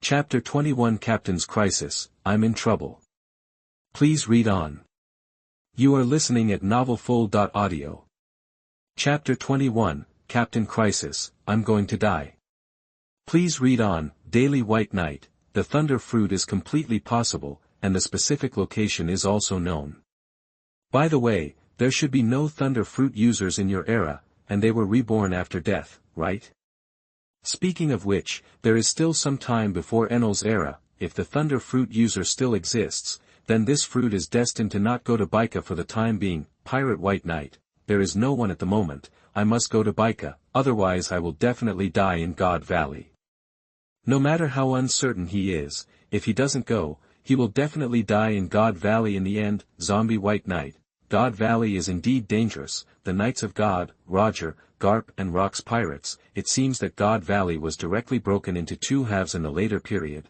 Chapter 21 Captain's Crisis, I'm in trouble. Please read on. You are listening at novelfull.audio. Chapter 21, Captain Crisis, I'm going to die. Please read on. Daily White Knight, the Thunder Fruit is completely possible, and the specific location is also known. By the way, there should be no Thunder Fruit users in your era, and they were reborn after death, right? Speaking of which, there is still some time before Enel's era. If the Thunder Fruit user still exists, then this fruit is destined to not go to Baika for the time being. Pirate White Knight, there is no one at the moment, I must go to Baika, otherwise I will definitely die in God Valley. No matter how uncertain he is, if he doesn't go, he will definitely die in God Valley in the end. Zombie White Knight, God Valley is indeed dangerous. The Knights of God, Roger, Garp and Rock's pirates, it seems that God Valley was directly broken into two halves in the later period.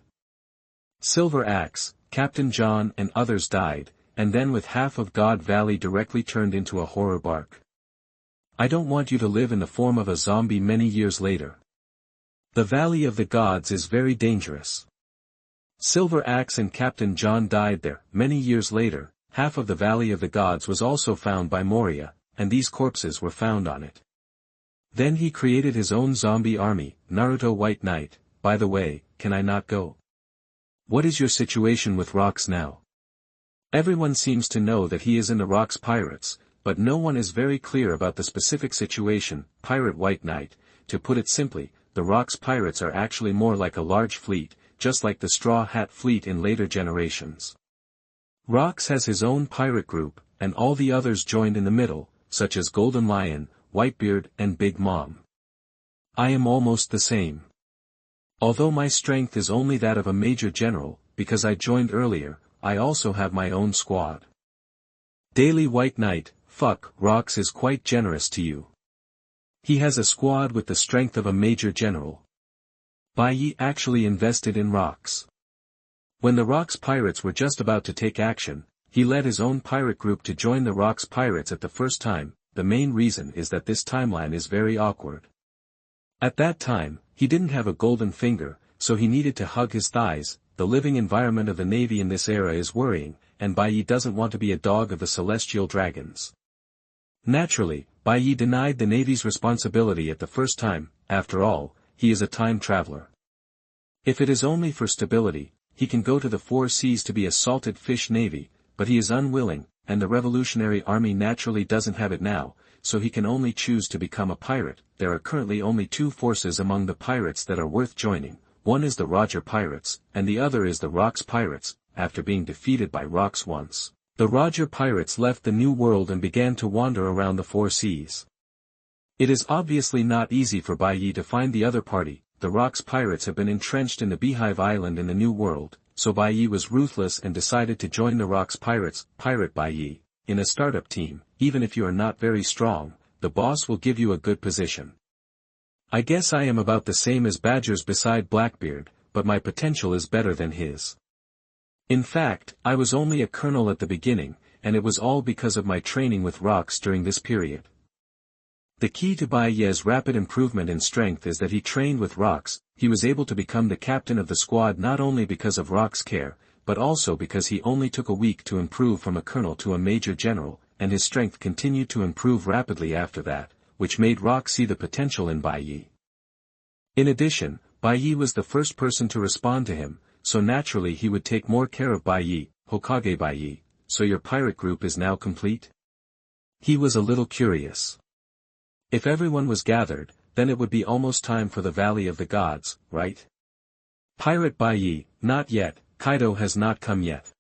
Silver Axe, Captain John and others died, and then with half of God Valley directly turned into a horror bark. I don't want you to live in the form of a zombie many years later. The Valley of the Gods is very dangerous. Silver Axe and Captain John died there. Many years later, half of the Valley of the Gods was also found by Moria, and these corpses were found on it. Then he created his own zombie army. Naruto White Knight, by the way, can I not go? What is your situation with Rocks now? Everyone seems to know that he is in the Rocks Pirates, but no one is very clear about the specific situation. Pirate White Knight, to put it simply, the Rocks Pirates are actually more like a large fleet, just like the Straw Hat Fleet in later generations. Rocks has his own pirate group, and all the others joined in the middle, such as Golden Lion, Whitebeard and Big Mom. I am almost the same. Although my strength is only that of a major general, because I joined earlier, I also have my own squad. Daily White Knight, fuck, Rocks is quite generous to you. He has a squad with the strength of a major general. Bai Ye actually invested in Rocks. When the Rocks Pirates were just about to take action, he led his own pirate group to join the Rocks Pirates at the first time. The main reason is that this timeline is very awkward. At that time, he didn't have a golden finger, so he needed to hug his thighs. The living environment of the Navy in this era is worrying, and Bai Ye doesn't want to be a dog of the Celestial Dragons. Naturally, Bai Ye denied the Navy's responsibility at the first time. After all, he is a time traveler. If it is only for stability, he can go to the four seas to be a salted fish navy, but he is unwilling, and the Revolutionary Army naturally doesn't have it now, so he can only choose to become a pirate. There are currently only two forces among the pirates that are worth joining. One is the Roger Pirates, and the other is the Rocks Pirates. After being defeated by Rocks once, the Roger Pirates left the New World and began to wander around the four seas. It is obviously not easy for Bai Ye to find the other party. The Rocks Pirates have been entrenched in the Beehive Island in the New World, so Bai Ye was ruthless and decided to join the Rocks Pirates. Pirate Bai Ye, in a startup team, even if you are not very strong, the boss will give you a good position. I guess I am about the same as Badgers beside Blackbeard, but my potential is better than his. In fact, I was only a colonel at the beginning, and it was all because of my training with Rocks during this period. The key to Bai Ye's rapid improvement in strength is that he trained with Rocks. He was able to become the captain of the squad not only because of Rocks' care, but also because he only took a week to improve from a colonel to a major general, and his strength continued to improve rapidly after that, which made Rocks see the potential in Bai Ye. In addition, Bai Ye was the first person to respond to him, so naturally he would take more care of Bai Ye. Hokage Bai Ye, so your pirate group is now complete? He was a little curious. If everyone was gathered, then it would be almost time for the Valley of the Gods, right? Pirate Bai Ye, not yet. Kaido has not come yet.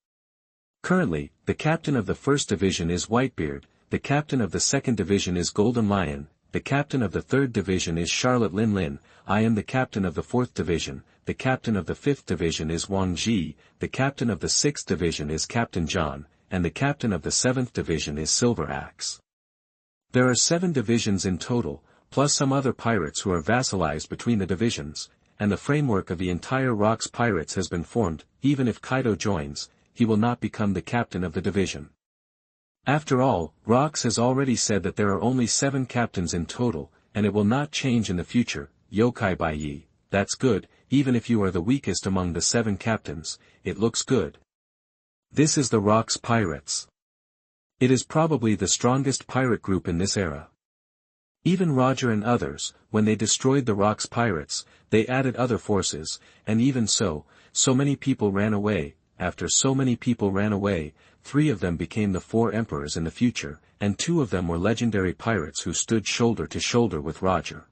Currently, the captain of the first division is Whitebeard, the captain of the second division is Golden Lion, the captain of the third division is Charlotte Lin Lin, I am the captain of the fourth division, the captain of the fifth division is Wang Ji, the captain of the sixth division is Captain John, and the captain of the seventh division is Silver Axe. There are 7 divisions in total, plus some other pirates who are vassalized between the divisions, and the framework of the entire Rocks Pirates has been formed. Even if Kaido joins, he will not become the captain of the division. After all, Rocks has already said that there are only 7 captains in total, and it will not change in the future. Yokai Bai Ye, that's good, even if you are the weakest among the 7 captains, it looks good. This is the Rocks Pirates. It is probably the strongest pirate group in this era. Even Roger and others, when they destroyed the Rocks Pirates, they added other forces, and even so many people ran away. After so many people ran away, 3 of them became the 4 emperors in the future, and 2 of them were legendary pirates who stood shoulder to shoulder with Roger.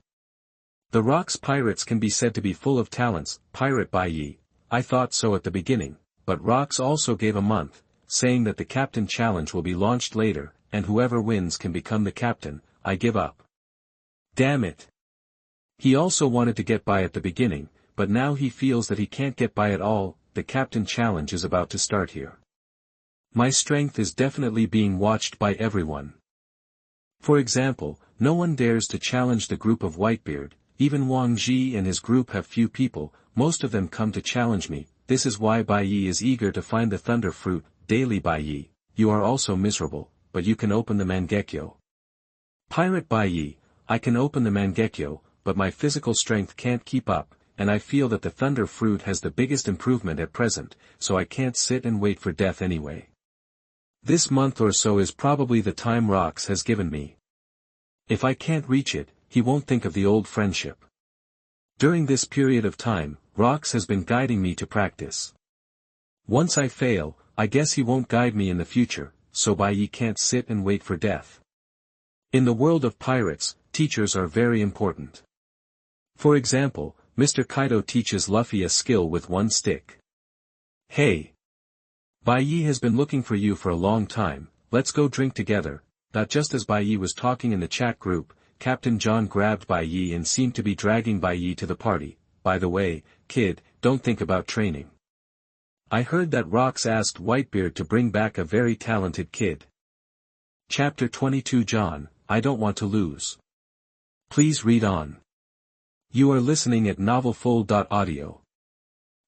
The Rocks Pirates can be said to be full of talents. Pirate Bai Ye, I thought so at the beginning, but Rocks also gave a month, saying that the captain challenge will be launched later, and whoever wins can become the captain. I give up. Damn it. He also wanted to get by at the beginning, but now he feels that he can't get by at all. The captain challenge is about to start here. My strength is definitely being watched by everyone. For example, no one dares to challenge the group of Whitebeard. Even Wang Ji and his group have few people, most of them come to challenge me. This is why Bai Ye is eager to find the Thunder Fruit. Daily Bai Ye, you are also miserable, but you can open the Mangekyo. Pirate Bai Ye, I can open the Mangekyo, but my physical strength can't keep up, and I feel that the Thunder Fruit has the biggest improvement at present, so I can't sit and wait for death anyway. This month or so is probably the time Rocks has given me. If I can't reach it, he won't think of the old friendship. During this period of time, Rocks has been guiding me to practice. Once I fail, I guess he won't guide me in the future, so Bai Ye can't sit and wait for death. In the world of pirates, teachers are very important. For example, Mr. Kaido teaches Luffy a skill with one stick. Hey! Bai Ye has been looking for you for a long time, let's go drink together. Just as Bai Ye was talking in the chat group, Captain John grabbed Bai Ye and seemed to be dragging Bai Ye to the party. By the way, kid, don't think about training. I heard that Rocks asked Whitebeard to bring back a very talented kid. Chapter 22 John, I don't want to lose. Please read on. You are listening at novelfull.audio.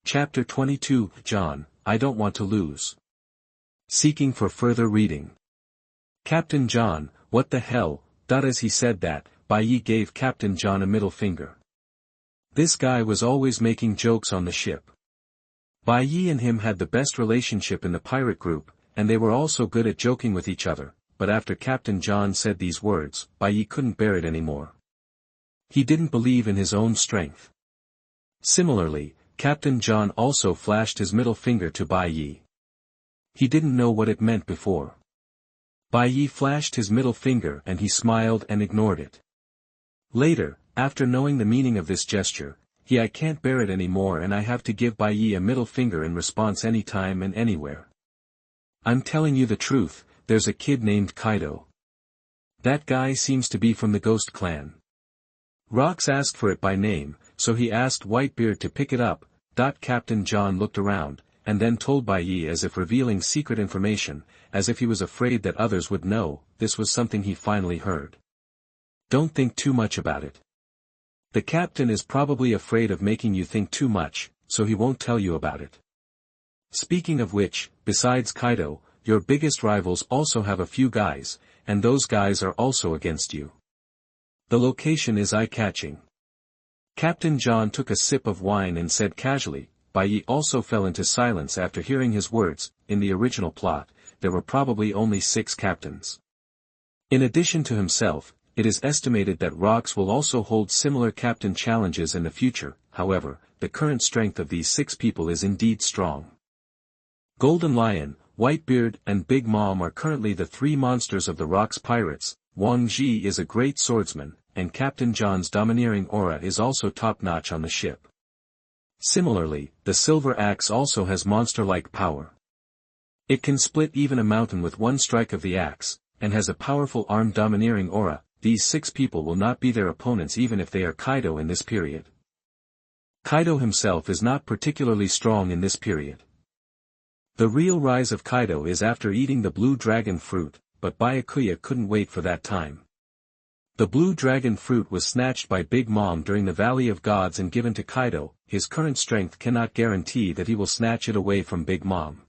Chapter 22 John, I don't want to lose. Seeking for further reading. Captain John, what the hell? As he said that, Bai Ye gave Captain John a middle finger. This guy was always making jokes on the ship. Bai Ye and him had the best relationship in the pirate group, and they were also good at joking with each other, but after Captain John said these words, Bai Ye couldn't bear it anymore. He didn't believe in his own strength. Similarly, Captain John also flashed his middle finger to Bai Ye. He didn't know what it meant before. Bai Ye flashed his middle finger and he smiled and ignored it. Later, after knowing the meaning of this gesture, I can't bear it anymore and I have to give Bai Ye a middle finger in response anytime and anywhere. I'm telling you the truth, there's a kid named Kaido. That guy seems to be from the Ghost Clan. Rocks asked for it by name, so he asked Whitebeard to pick it up. Captain John looked around, and then told Bai Ye as if revealing secret information, as if he was afraid that others would know. This was something he finally heard. Don't think too much about it. The captain is probably afraid of making you think too much, so he won't tell you about it. Speaking of which, besides Kaido, your biggest rivals also have a few guys, and those guys are also against you. The location is eye-catching. Captain John took a sip of wine and said casually. Bai Ye also fell into silence after hearing his words. In the original plot, there were probably only 6 captains. In addition to himself, it is estimated that Rocks will also hold similar captain challenges in the future. However, the current strength of these 6 people is indeed strong. Golden Lion, Whitebeard and Big Mom are currently the 3 monsters of the Rocks Pirates. Wang Ji is a great swordsman, and Captain John's domineering aura is also top-notch on the ship. Similarly, the Silver Axe also has monster-like power. It can split even a mountain with one strike of the axe, and has a powerful armed domineering aura. These 6 people will not be their opponents even if they are Kaido in this period. Kaido himself is not particularly strong in this period. The real rise of Kaido is after eating the blue dragon fruit, but Byakuya couldn't wait for that time. The blue dragon fruit was snatched by Big Mom during the Valley of Gods and given to Kaido. His current strength cannot guarantee that he will snatch it away from Big Mom.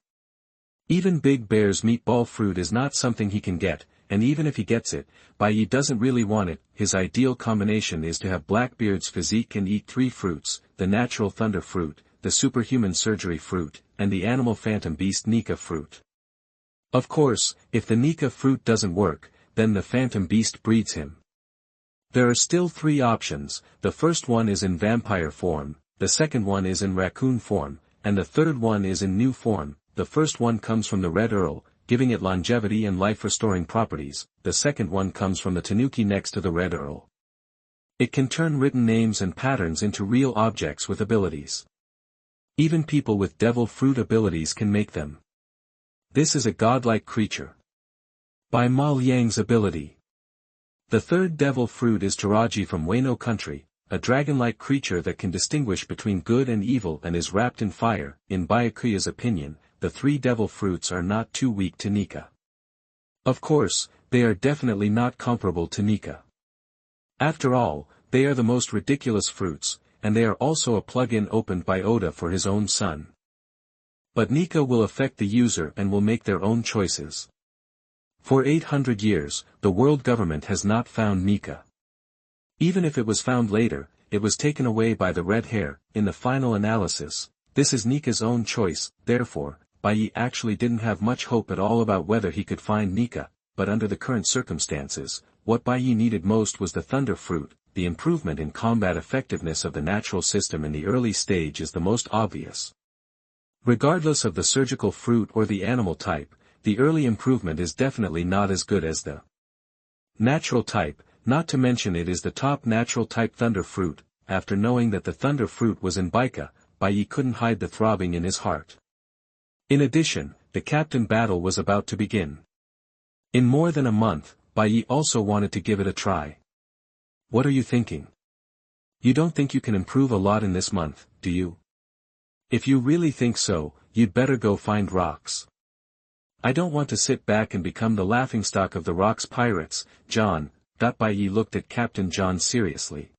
Even Big Bear's meatball fruit is not something he can get, and even if he gets it, Bai Ye doesn't really want it. His ideal combination is to have Blackbeard's physique and eat 3 fruits. the natural thunder fruit, the superhuman surgery fruit, and the animal phantom beast Nika fruit. Of course, if the Nika fruit doesn't work, then the phantom beast breeds him. There are still 3 options. The first one is in vampire form, the second one is in raccoon form, and the third one is in new form. The first one comes from the Red Earl, giving it longevity and life-restoring properties. The second one comes from the Tanuki next to the Red Earl. It can turn written names and patterns into real objects with abilities. Even people with devil fruit abilities can make them. This is a godlike creature. By Mal Yang's ability. The third devil fruit is Taraji from Wano country, a dragon-like creature that can distinguish between good and evil and is wrapped in fire. In Byakuya's opinion, the 3 devil fruits are not too weak to Nika. Of course, they are definitely not comparable to Nika. After all, they are the most ridiculous fruits, and they are also a plug-in opened by Oda for his own son. But Nika will affect the user and will make their own choices. For 800 years, the world government has not found Nika. Even if it was found later, it was taken away by the red hair. In the final analysis, this is Nika's own choice. Therefore, Bai Ye actually didn't have much hope at all about whether he could find Nika, but under the current circumstances, what Bai Ye needed most was the thunder fruit. The improvement in combat effectiveness of the natural system in the early stage is the most obvious. Regardless of the surgical fruit or the animal type, the early improvement is definitely not as good as the natural type, not to mention it is the top natural type thunder fruit. After knowing that the thunder fruit was in Baika, Bai Ye couldn't hide the throbbing in his heart. In addition, the captain battle was about to begin. In more than a month, Bai Ye also wanted to give it a try. What are you thinking? You don't think you can improve a lot in this month, do you? If you really think so, you'd better go find rocks. I don't want to sit back and become the laughingstock of the rocks pirates, John. Bai Ye looked at Captain John seriously.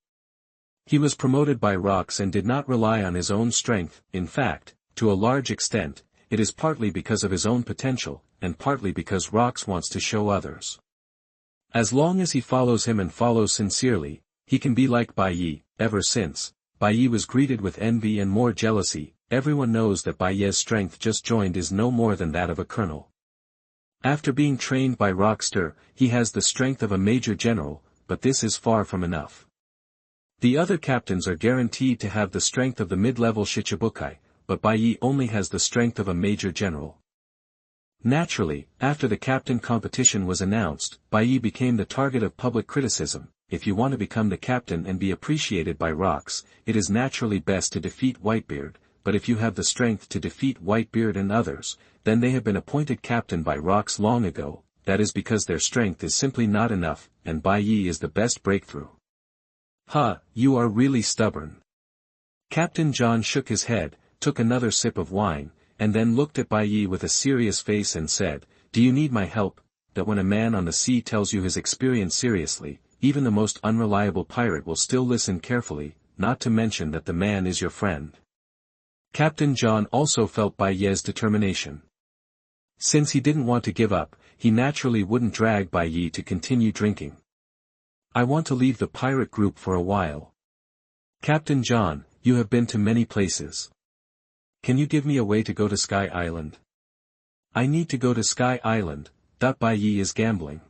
He was promoted by rocks and did not rely on his own strength. In fact, to a large extent, it is partly because of his own potential, and partly because rocks wants to show others. As long as he follows him and follows sincerely, he can be like Bai Ye. Ever since, Bai Ye was greeted with envy and more jealousy. Everyone knows that Bai Ye's strength just joined is no more than that of a colonel. After being trained by Rockster, he has the strength of a major general, but this is far from enough. The other captains are guaranteed to have the strength of the mid-level Shichibukai, but Bai Ye only has the strength of a major general. Naturally, after the captain competition was announced, Bai Ye became the target of public criticism. If you want to become the captain and be appreciated by rocks, it is naturally best to defeat Whitebeard, but if you have the strength to defeat Whitebeard and others, then they have been appointed captain by rocks long ago. That is because their strength is simply not enough, and Bai Ye is the best breakthrough. Huh, you are really stubborn. Captain John shook his head, took another sip of wine, and then looked at Bai Ye with a serious face and said, "Do you need my help?" That when a man on the sea tells you his experience seriously, even the most unreliable pirate will still listen carefully, not to mention that the man is your friend. Captain John also felt Bai Ye's determination. Since he didn't want to give up, he naturally wouldn't drag Bai Ye to continue drinking. "I want to leave the pirate group for a while." "Captain John, you have been to many places. Can you give me a way to go to Sky Island?" "I need to go to Sky Island." Bai Ye is gambling.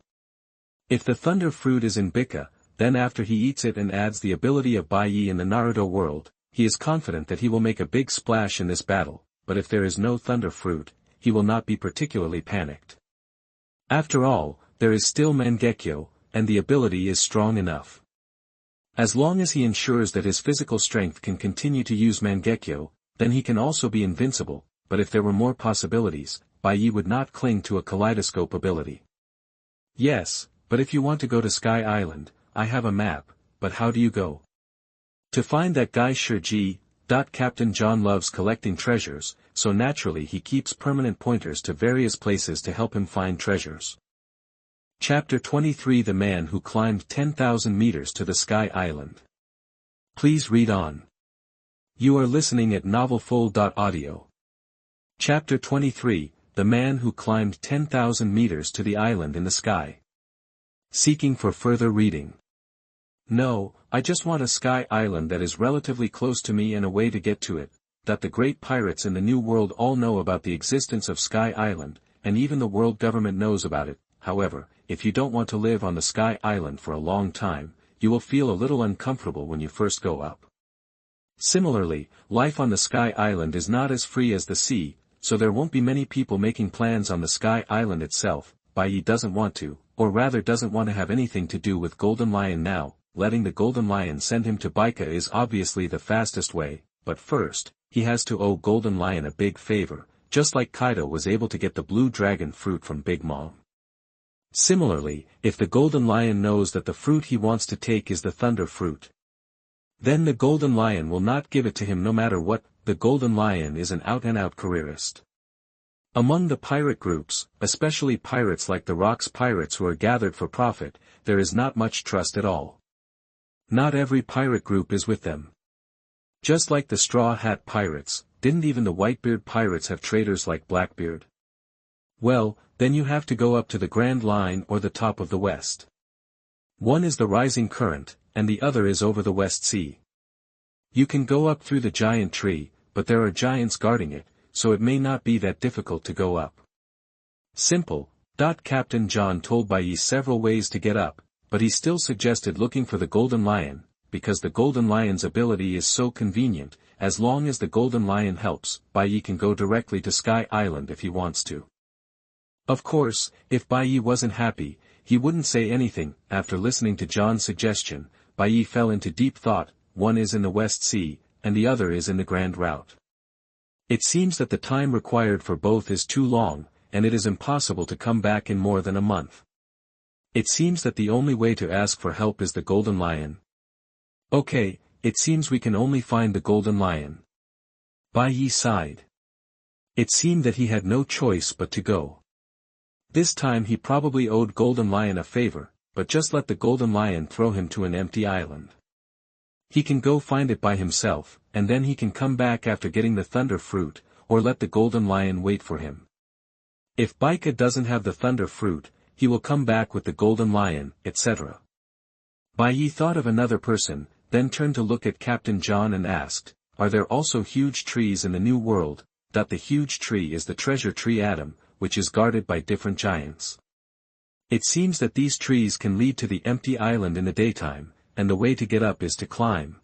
If the thunder fruit is in Bika, then after he eats it and adds the ability of Bai Ye in the Naruto world, he is confident that he will make a big splash in this battle, but if there is no thunder fruit, he will not be particularly panicked. After all, there is still Mangekyo, and the ability is strong enough. As long as he ensures that his physical strength can continue to use Mangekyo, then he can also be invincible, but if there were more possibilities, Bai Ye would not cling to a kaleidoscope ability. "Yes, but if you want to go to Sky Island, I have a map, but how do you go?" "To find that guy Shirji." Captain John loves collecting treasures, so naturally he keeps permanent pointers to various places to help him find treasures. Chapter 23: The Man Who Climbed 10,000 Meters to the Sky Island. Please read on. You are listening at novelfull.audio. Chapter 23: The Man Who Climbed 10,000 Meters to the Island in the Sky. Seeking for further reading. No, I just want a sky island that is relatively close to me and a way to get to it, that the great pirates in the New World all know about the existence of Sky Island, and even the world government knows about it. However, if you don't want to live on the Sky Island for a long time, you will feel a little uncomfortable when you first go up. Similarly, life on the Sky Island is not as free as the sea, so there won't be many people making plans on the Sky Island itself. Bai Ye doesn't want to, or rather doesn't want to have anything to do with Golden Lion now. Letting the Golden Lion send him to Baika is obviously the fastest way, but first, he has to owe Golden Lion a big favor, just like Kaido was able to get the Blue Dragon fruit from Big Mom. Similarly, if the Golden Lion knows that the fruit he wants to take is the Thunder Fruit, then the Golden Lion will not give it to him no matter what. The Golden Lion is an out-and-out careerist. Among the pirate groups, especially pirates like the Rocks pirates who are gathered for profit, there is not much trust at all. Not every pirate group is with them. Just like the Straw Hat Pirates, didn't even the Whitebeard Pirates have traitors like Blackbeard? Well, then you have to go up to the Grand Line or the top of the West. One is the Rising Current, and the other is over the West Sea. You can go up through the giant tree, but there are giants guarding it, so it may not be that difficult to go up. Simple. Captain John told Bai Ye several ways to get up, but he still suggested looking for the Golden Lion, because the Golden Lion's ability is so convenient. As long as the Golden Lion helps, Bai Ye can go directly to Sky Island if he wants to. Of course, if Bai Ye wasn't happy, he wouldn't say anything. After listening to John's suggestion, Bai Ye fell into deep thought. One is in the West Sea, and the other is in the Grand Route. It seems that the time required for both is too long, and it is impossible to come back in more than a month. It seems that the only way to ask for help is the Golden Lion. Okay, it seems we can only find the Golden Lion. Bai Ye sighed. It seemed that he had no choice but to go. This time he probably owed Golden Lion a favor, but just let the Golden Lion throw him to an empty island. He can go find it by himself, and then he can come back after getting the Thunder Fruit, or let the Golden Lion wait for him. If Baika doesn't have the Thunder Fruit, he will come back with the Golden Lion, etc. Bai Ye thought of another person, then turned to look at Captain John and asked, "Are there also huge trees in the New World?" The huge tree is the treasure tree Adam, which is guarded by different giants. It seems that these trees can lead to the empty island in the daytime, and the way to get up is to climb.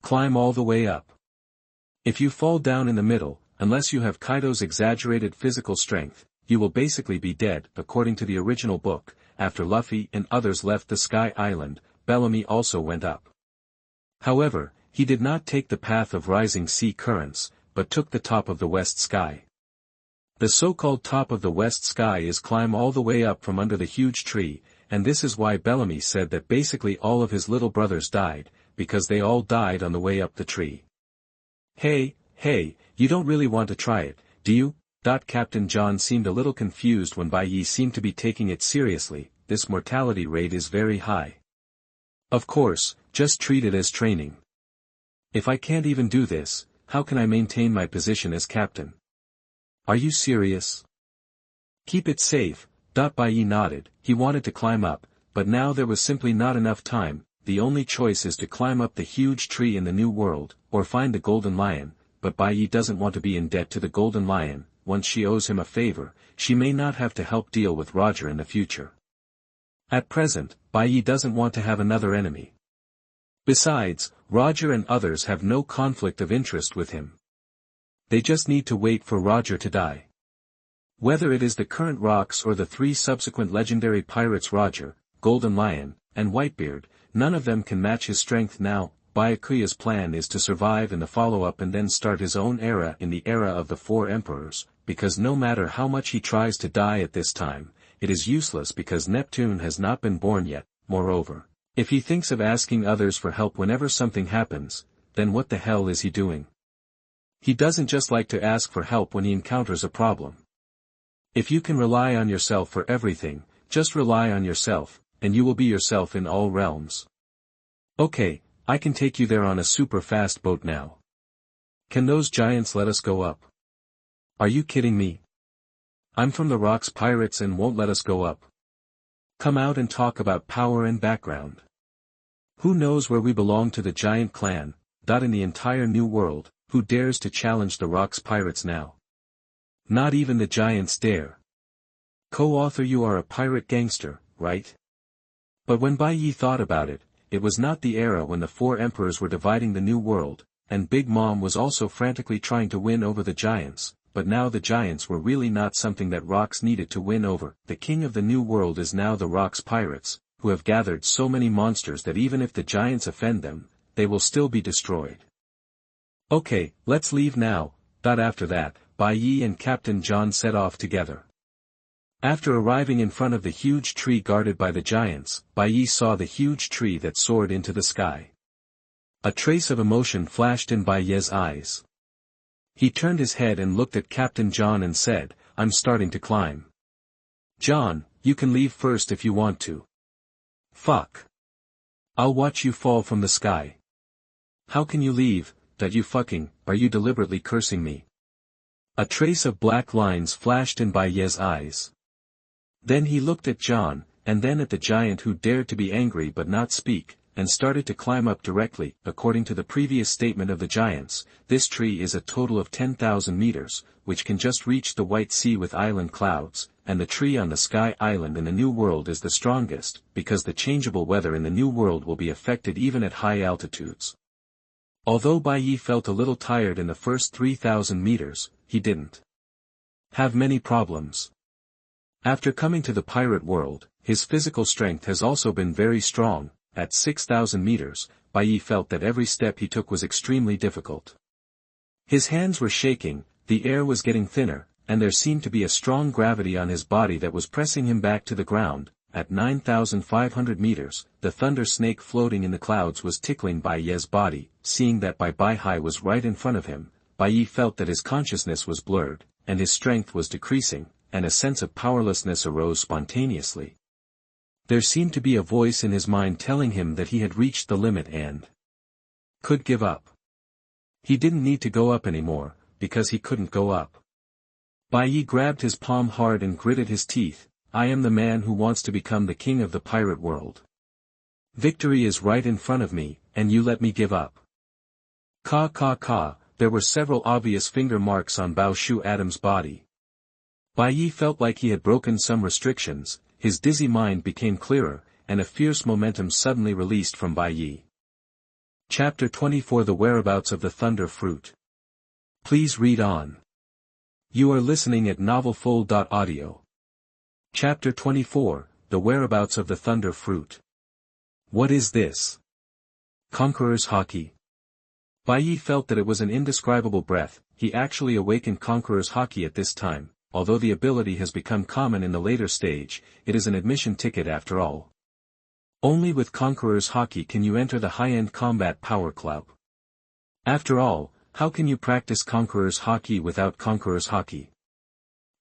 Climb all the way up. If you fall down in the middle, unless you have Kaido's exaggerated physical strength, you will basically be dead. According to the original book, after Luffy and others left the Sky Island, Bellamy also went up. However, he did not take the path of rising sea currents, but took the top of the West Sky. The so-called top of the West Sky is climb all the way up from under the huge tree, and this is why Bellamy said that basically all of his little brothers died, because they all died on the way up the tree. Hey, you don't really want to try it, do you? Captain John seemed a little confused when Bai Ye seemed to be taking it seriously. This mortality rate is very high. Of course, just treat it as training. If I can't even do this, how can I maintain my position as captain? Are you serious? Keep it safe. Bai Ye nodded. He wanted to climb up, but now there was simply not enough time. The only choice is to climb up the huge tree in the New World, or find the Golden Lion, but Bai Ye doesn't want to be in debt to the Golden Lion. Once she owes him a favor, she may not have to help deal with Roger in the future. At present, Bai Ye doesn't want to have another enemy. Besides, Roger and others have no conflict of interest with him. They just need to wait for Roger to die. Whether it is the current Rocks or the three subsequent legendary pirates Roger, Golden Lion, and Whitebeard, none of them can match his strength now. Byakuya's plan is to survive in the follow-up and then start his own era in the era of the Four Emperors, because no matter how much he tries to die at this time, it is useless because Neptune has not been born yet. Moreover, if he thinks of asking others for help whenever something happens, then what the hell is he doing? He doesn't just like to ask for help when he encounters a problem. If you can rely on yourself for everything, just rely on yourself, and you will be yourself in all realms. Okay, I can take you there on a super fast boat now. Can those giants let us go up? Are you kidding me? I'm from the Rocks Pirates and won't let us go up. Come out and talk about power and background. Who knows where we belong to the giant clan, in the entire new world, who dares to challenge the Rocks pirates now? Not even the giants dare. Co-author, you are a pirate gangster, right? But when Bai Ye thought about it, it was not the era when the four emperors were dividing the new world, and Big Mom was also frantically trying to win over the giants, but now the giants were really not something that Rocks needed to win over. The king of the new world is now the Rocks pirates, who have gathered so many monsters that even if the giants offend them, they will still be destroyed. Okay, let's leave now. After that, Bai Ye and Captain John set off together. After arriving in front of the huge tree guarded by the giants, Bai Ye saw the huge tree that soared into the sky. A trace of emotion flashed in Bai Ye's eyes. He turned his head and looked at Captain John and said, "I'm starting to climb." "John, you can leave first if you want to." "Fuck. I'll watch you fall from the sky." "How can you leave, are you deliberately cursing me?" A trace of black lines flashed in Bai Ye's eyes. Then he looked at John, and then at the giant who dared to be angry but not speak, and started to climb up directly. According to the previous statement of the giants, this tree is a total of 10,000 meters, which can just reach the White Sea with island clouds, and the tree on the Sky Island in the New World is the strongest, because the changeable weather in the New World will be affected even at high altitudes. Although Bai Ye felt a little tired in the first 3,000 meters, he didn't have many problems. After coming to the pirate world, his physical strength has also been very strong. At 6,000 meters, Bai Ye felt that every step he took was extremely difficult. His hands were shaking, the air was getting thinner, and there seemed to be a strong gravity on his body that was pressing him back to the ground. At 9,500 meters, the thunder snake floating in the clouds was tickling Bai Ye's body. Seeing that Bai Hai was right in front of him, Bai Ye felt that his consciousness was blurred, and his strength was decreasing, and a sense of powerlessness arose spontaneously. There seemed to be a voice in his mind telling him that he had reached the limit and could give up. He didn't need to go up anymore, because he couldn't go up. Bai Ye grabbed his palm hard and gritted his teeth. "I am the man who wants to become the king of the pirate world. Victory is right in front of me, and you let me give up." Ka. There were several obvious finger marks on Bao Shu Adam's body. Bai Ye felt like he had broken some restrictions, his dizzy mind became clearer, and a fierce momentum suddenly released from Bai Ye. Chapter 24: The Whereabouts of the Thunder Fruit. Please read on. You are listening at novelfull.audio. Chapter 24: The Whereabouts of the Thunder Fruit. What is this? Conqueror's Haki. Bai Ye felt that it was an indescribable breath. He actually awakened Conqueror's Haki at this time. Although the ability has become common in the later stage, it is an admission ticket after all. Only with Conqueror's Haki can you enter the high-end combat power club. After all, how can you practice Conqueror's Haki without Conqueror's Haki?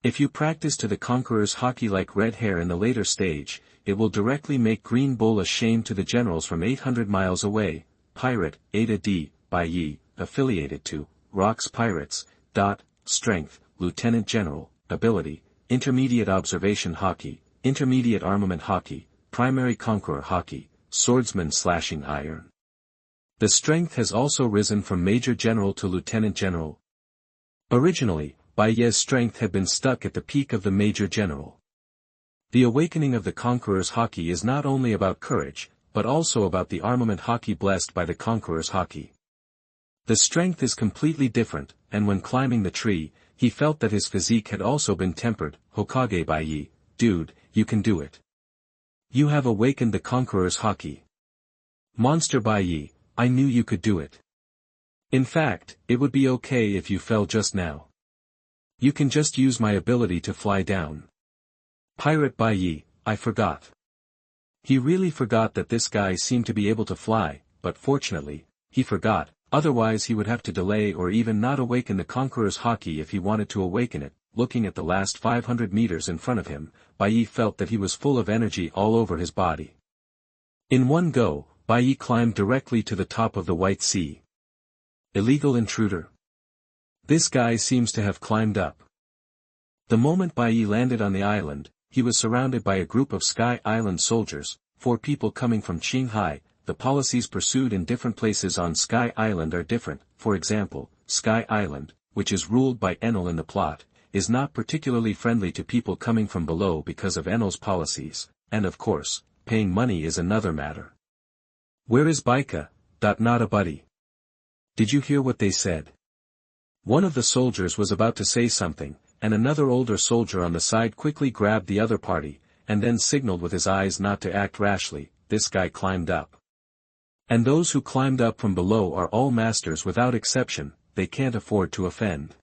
If you practice to the Conqueror's Haki like red hair in the later stage, it will directly make Green Bull a shame to the generals from 800 miles away. Pirate, Ada D. Bai Ye, affiliated to Rocks Pirates. Strength, Lieutenant General. Ability, Intermediate Observation Haki, Intermediate Armament Haki, Primary Conqueror Haki, Swordsman Slashing Iron. The strength has also risen from Major General to Lieutenant General. Originally, Bai Ye's strength had been stuck at the peak of the Major General. The awakening of the Conqueror's Haki is not only about courage, but also about the armament Haki blessed by the Conqueror's Haki. The strength is completely different, and when climbing the tree, he felt that his physique had also been tempered. Hokage Bai Ye, dude, you can do it. You have awakened the Conqueror's Haki. Monster Bai Ye, I knew you could do it. In fact, it would be okay if you fell just now. You can just use my ability to fly down. Pirate Bai Ye, I forgot. He really forgot that this guy seemed to be able to fly, but fortunately, he forgot. Otherwise he would have to delay or even not awaken the Conqueror's Haki if he wanted to awaken it. Looking at the last 500 meters in front of him, Bai Ye felt that he was full of energy all over his body. In one go, Bai Ye climbed directly to the top of the White Sea. Illegal intruder. This guy seems to have climbed up. The moment Bai Ye landed on the island, he was surrounded by a group of Sky Island soldiers, 4 people coming from Qinghai, the policies pursued in different places on Sky Island are different. For example, Sky Island, which is ruled by Enel in the plot, is not particularly friendly to people coming from below because of Enel's policies, and of course, paying money is another matter. Where is Baika? Not a buddy. Did you hear what they said? One of the soldiers was about to say something, and another older soldier on the side quickly grabbed the other party, and then signaled with his eyes not to act rashly. This guy climbed up. And those who climbed up from below are all masters without exception, they can't afford to offend.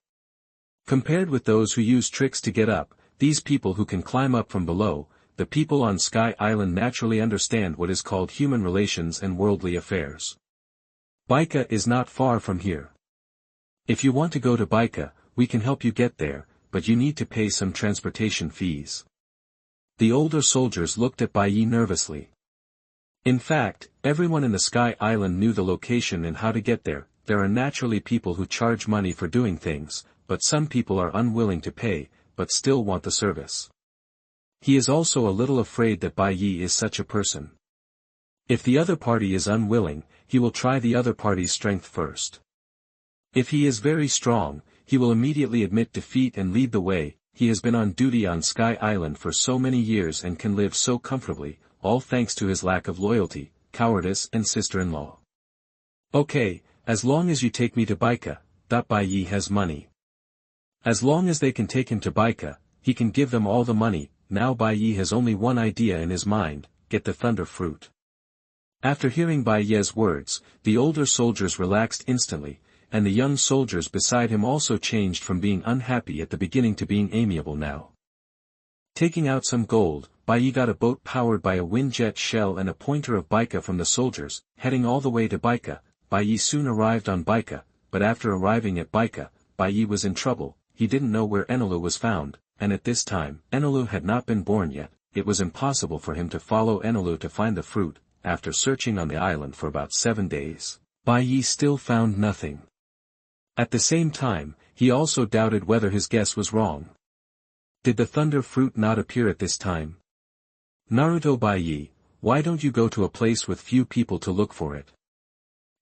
Compared with those who use tricks to get up, these people who can climb up from below, the people on Sky Island naturally understand what is called human relations and worldly affairs. Baika is not far from here. If you want to go to Baika, we can help you get there, but you need to pay some transportation fees. The older soldiers looked at Bai Ye nervously. In fact, everyone in the Sky Island knew the location and how to get there. There are naturally people who charge money for doing things, but some people are unwilling to pay, but still want the service. He is also a little afraid that Bai Ye is such a person. If the other party is unwilling, he will try the other party's strength first. If he is very strong, he will immediately admit defeat and lead the way. He has been on duty on Sky Island for so many years and can live so comfortably, all thanks to his lack of loyalty, cowardice and sister-in-law. Okay, as long as you take me to Baika, Bai Ye has money. As long as they can take him to Baika, he can give them all the money. Now Bai Ye has only one idea in his mind, get the thunder fruit. After hearing Bai Ye's words, the older soldiers relaxed instantly, and the young soldiers beside him also changed from being unhappy at the beginning to being amiable now. Taking out some gold, Bai Ye got a boat powered by a windjet shell and a pointer of Baika from the soldiers, heading all the way to Baika. Bai Ye soon arrived on Baika, but after arriving at Baika, Bai Ye was in trouble. He didn't know where Enelu was found, and at this time, Enelu had not been born yet. It was impossible for him to follow Enelu to find the fruit. After searching on the island for about 7 days, Bai Ye still found nothing. At the same time, he also doubted whether his guess was wrong. Did the thunder fruit not appear at this time? Naruto, Bai Ye, why don't you go to a place with few people to look for it?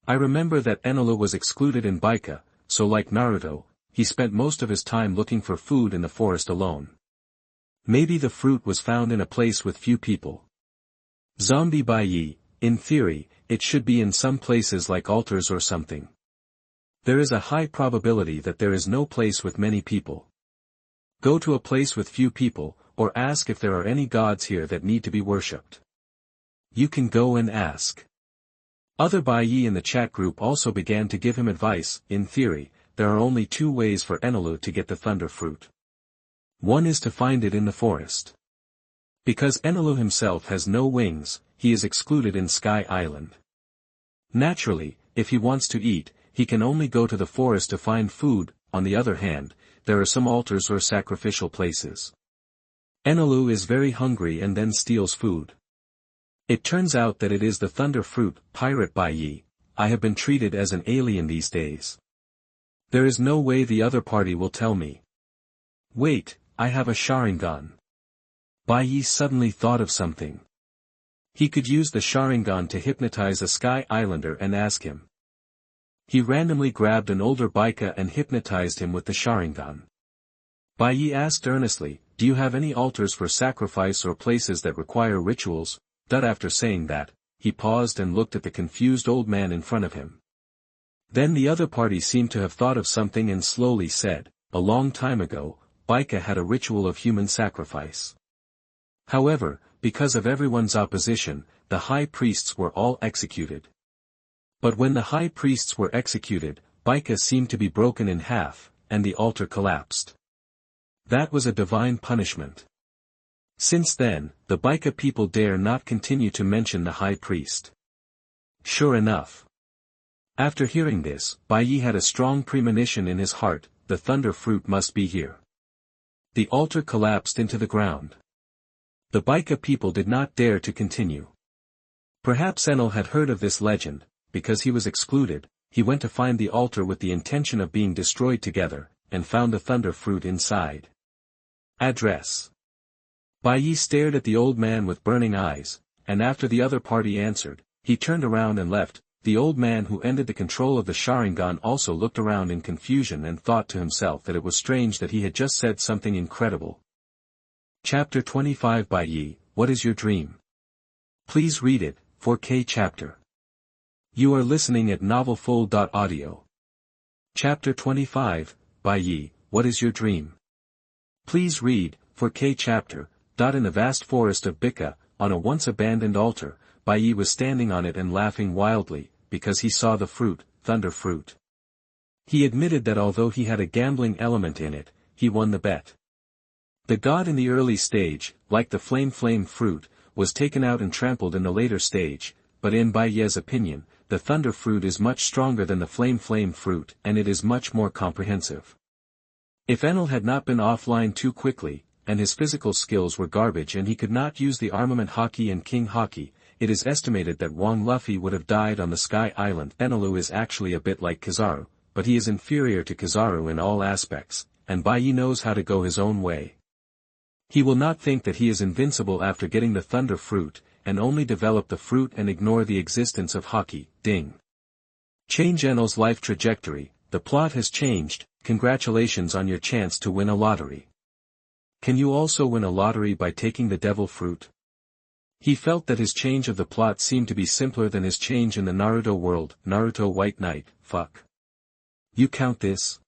I remember that Enelu was excluded in Baika, so like Naruto, he spent most of his time looking for food in the forest alone. Maybe the fruit was found in a place with few people. Zombie Bai Ye, in theory, it should be in some places like altars or something. There is a high probability that there is no place with many people. Go to a place with few people, or ask if there are any gods here that need to be worshipped. You can go and ask. Other Bai Ye in the chat group also began to give him advice. In theory, there are only 2 ways for Enelu to get the thunder fruit. One is to find it in the forest. Because Enelu himself has no wings, he is excluded in Sky Island. Naturally, if he wants to eat, he can only go to the forest to find food. On the other hand, there are some altars or sacrificial places. Enelu is very hungry and then steals food. It turns out that it is the thunder fruit. Pirate Bai Ye, I have been treated as an alien these days. There is no way the other party will tell me. Wait, I have a Sharingan. Bai Ye suddenly thought of something. He could use the Sharingan to hypnotize a Sky Islander and ask him. He randomly grabbed an older Baika and hypnotized him with the Sharingan. Bai Ye asked earnestly, do you have any altars for sacrifice or places that require rituals? After saying that, he paused and looked at the confused old man in front of him. Then the other party seemed to have thought of something and slowly said, a long time ago, Baika had a ritual of human sacrifice. However, because of everyone's opposition, the high priests were all executed. But when the high priests were executed, Baika seemed to be broken in half, and the altar collapsed. That was a divine punishment. Since then, the Baika people dare not continue to mention the high priest. Sure enough. After hearing this, Bai Ye had a strong premonition in his heart, the thunder fruit must be here. The altar collapsed into the ground. The Baika people did not dare to continue. Perhaps Enel had heard of this legend. Because he was excluded, he went to find the altar with the intention of being destroyed together, and found the thunder fruit inside. Address. Bai Ye stared at the old man with burning eyes, and after the other party answered, He turned around and left. The old man who ended the control of the Sharingan also looked around in confusion and thought to himself that it was strange that he had just said something incredible. Chapter 25 Bai Ye, What is Your Dream? Please read it, 4K chapter. You are listening at novelfull.audio. Chapter 25, Bai Ye, What is Your Dream? Please read, 4K chapter. In the vast forest of Bika, on a once abandoned altar, Bai Ye was standing on it and laughing wildly, because he saw the fruit, thunder fruit. He admitted that although he had a gambling element in it, he won the bet. The god in the early stage, like the flame fruit, was taken out and trampled in the later stage, but in Bai Ye's opinion, the thunder fruit is much stronger than the flame fruit and it is much more comprehensive. If Enel had not been offline too quickly, and his physical skills were garbage and he could not use the armament Haki and King Haki, it is estimated that Wang Luffy would have died on the Sky Island. Enelu is actually a bit like Kizaru, but he is inferior to Kizaru in all aspects, and Bai Ye knows how to go his own way. He will not think that he is invincible after getting the thunder fruit, and only develop the fruit and ignore the existence of Haki. Ding. Change Enel's life trajectory. The plot has changed. Congratulations on your chance to win a lottery. Can you also win a lottery by taking the devil fruit? He felt that his change of the plot seemed to be simpler than his change in the Naruto world. Naruto White Knight, fuck. You count this?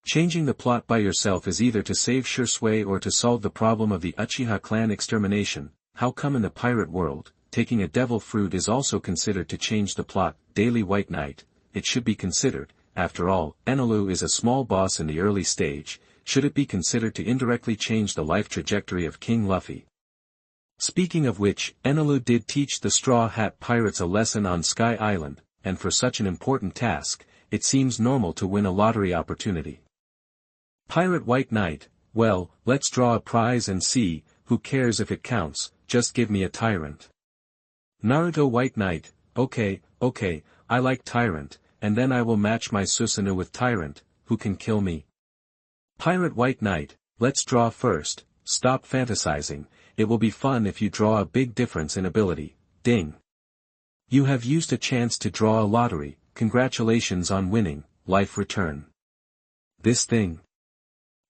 Changing the plot by yourself is either to save Shursui or to solve the problem of the Uchiha clan extermination. How come in the pirate world, taking a devil fruit is also considered to change the plot? Daily White Knight, it should be considered. After all, Enelu is a small boss in the early stage. Should it be considered to indirectly change the life trajectory of King Luffy? Speaking of which, Enelu did teach the Straw Hat Pirates a lesson on Sky Island, and for such an important task, it seems normal to win a lottery opportunity. Pirate White Knight, well, let's draw a prize and see, who cares if it counts, just give me a tyrant. Naruto White Knight, okay, I like tyrant, and then I will match my Susanoo with tyrant, who can kill me? Pirate White Knight, let's draw first, stop fantasizing. It will be fun if you draw a big difference in ability. Ding. You have used a chance to draw a lottery. Congratulations on winning, life return. This thing.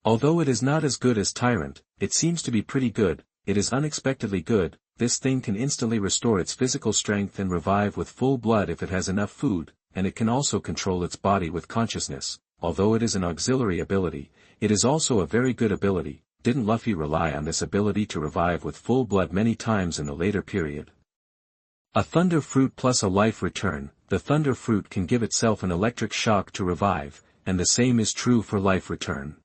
Although it is not as good as Tyrant, it seems to be pretty good. It is unexpectedly good. This thing can instantly restore its physical strength and revive with full blood if it has enough food, and it can also control its body with consciousness. Although it is an auxiliary ability, it is also a very good ability. Didn't Luffy rely on this ability to revive with full blood many times in the later period? A thunder fruit plus a life return. The thunder fruit can give itself an electric shock to revive, and the same is true for life return.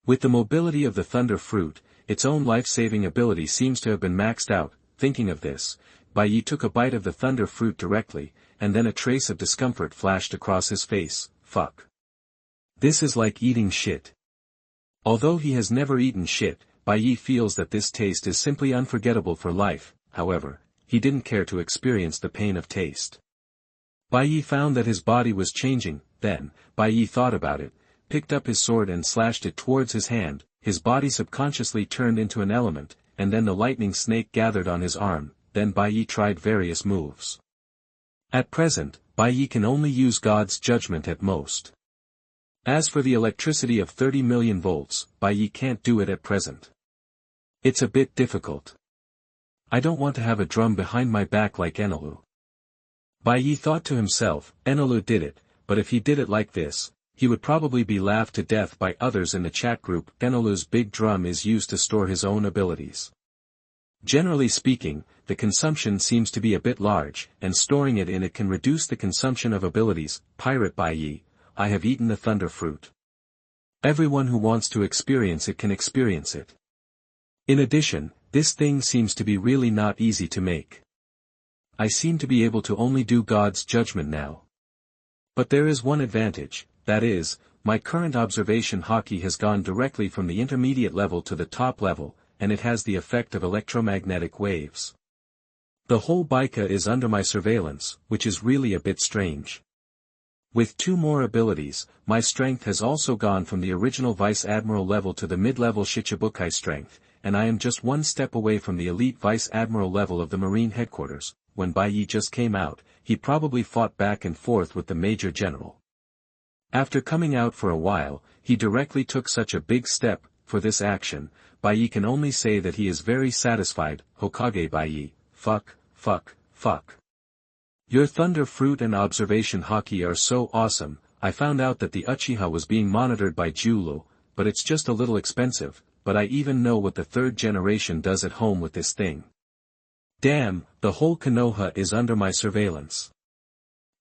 With the mobility of the thunder fruit, its own life-saving ability seems to have been maxed out. Thinking of this, Bai Ye took a bite of the thunder fruit directly, and then a trace of discomfort flashed across his face. Fuck. This is like eating shit. Although he has never eaten shit, Bai Ye feels that this taste is simply unforgettable for life. However, he didn't care to experience the pain of taste. Bai Ye found that his body was changing. Then, Bai Ye thought about it, picked up his sword and slashed it towards his hand. His body subconsciously turned into an element, and then the lightning snake gathered on his arm. Then Bai Ye tried various moves. At present, Bai Ye can only use God's judgment at most. As for the electricity of 30 million volts, Bai Ye can't do it at present. It's a bit difficult. I don't want to have a drum behind my back like Enelu. Bai Ye thought to himself, Enelu did it, but if he did it like this, he would probably be laughed to death by others in the chat group. Enelu's big drum is used to store his own abilities. Generally speaking, the consumption seems to be a bit large, and storing it in it can reduce the consumption of abilities. Pirate Bai Ye, I have eaten the thunder fruit. Everyone who wants to experience it can experience it. In addition, this thing seems to be really not easy to make. I seem to be able to only do God's judgment now. But there is one advantage, that is, my current observation Haki has gone directly from the intermediate level to the top level, and it has the effect of electromagnetic waves. The whole Baika is under my surveillance, which is really a bit strange. With 2 more abilities, my strength has also gone from the original Vice Admiral level to the mid-level Shichibukai strength, and I am just 1 step away from the elite Vice Admiral level of the Marine Headquarters. when Bai Ye just came out, he probably fought back and forth with the Major General. After coming out for a while, he directly took such a big step. For this action, Bai Ye can only say that he is very satisfied. Hokage Bai Ye, fuck. Your thunder fruit and observation haki are so awesome. I found out that the Uchiha was being monitored by Julu, but it's just a little expensive, but I even know what the third generation does at home with this thing. Damn, the whole Konoha is under my surveillance.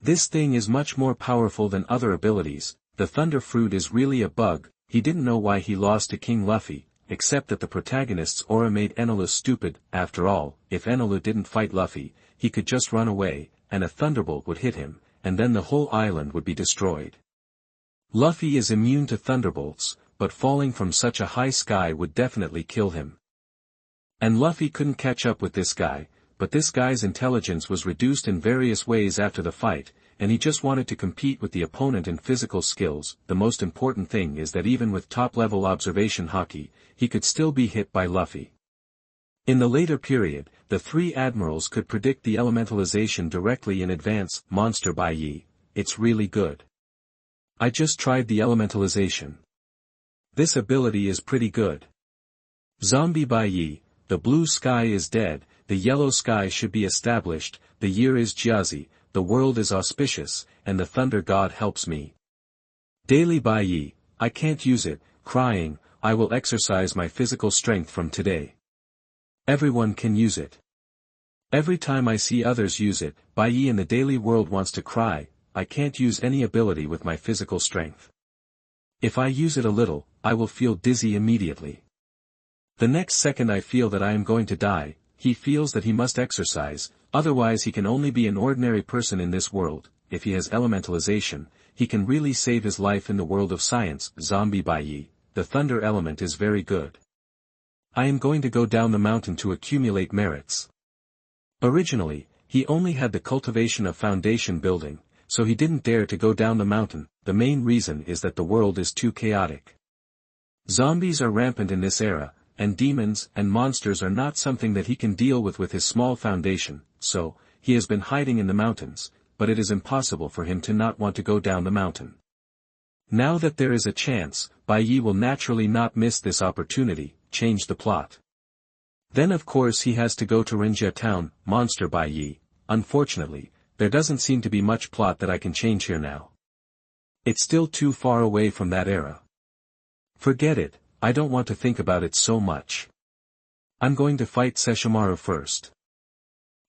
This thing is much more powerful than other abilities. The thunder fruit is really a bug. He didn't know why he lost to King Luffy, except that the protagonist's aura made Enelu stupid. After all, if Enelu didn't fight Luffy, he could just run away, and a thunderbolt would hit him, and then the whole island would be destroyed. Luffy is immune to thunderbolts, but falling from such a high sky would definitely kill him. And Luffy couldn't catch up with this guy, but this guy's intelligence was reduced in various ways after the fight, and he just wanted to compete with the opponent in physical skills. The most important thing is that even with top-level observation haki, he could still be hit by Luffy. In the later period, the three admirals could predict the elementalization directly in advance. Monster Bai Ye, it's really good. I just tried the elementalization. This ability is pretty good. Zombie Bai Ye, the blue sky is dead, the yellow sky should be established, the year is Jiazi, the world is auspicious, and the thunder god helps me. Daily Bai Ye, I can't use it, crying, I will exercise my physical strength from today. Everyone can use it. Every time I see others use it, Bai Ye in the daily world wants to cry, I can't use any ability with my physical strength. If I use it a little, I will feel dizzy immediately. The next second I feel that I am going to die. He feels that he must exercise, otherwise he can only be an ordinary person in this world. If he has elementalization, he can really save his life in the world of science. Zombie Bai Ye, the thunder element is very good. I am going to go down the mountain to accumulate merits. Originally, he only had the cultivation of foundation building, so he didn't dare to go down the mountain. The main reason is that the world is too chaotic. Zombies are rampant in this era, and demons and monsters are not something that he can deal with his small foundation, so, he has been hiding in the mountains, but it is impossible for him to not want to go down the mountain. Now that there is a chance, Bai Ye will naturally not miss this opportunity. Change the plot. Then of course he has to go to Renjia town. Monster Bai Ye, unfortunately, there doesn't seem to be much plot that I can change here now. It's still too far away from that era. Forget it, I don't want to think about it so much. I'm going to fight Sesshomaru first.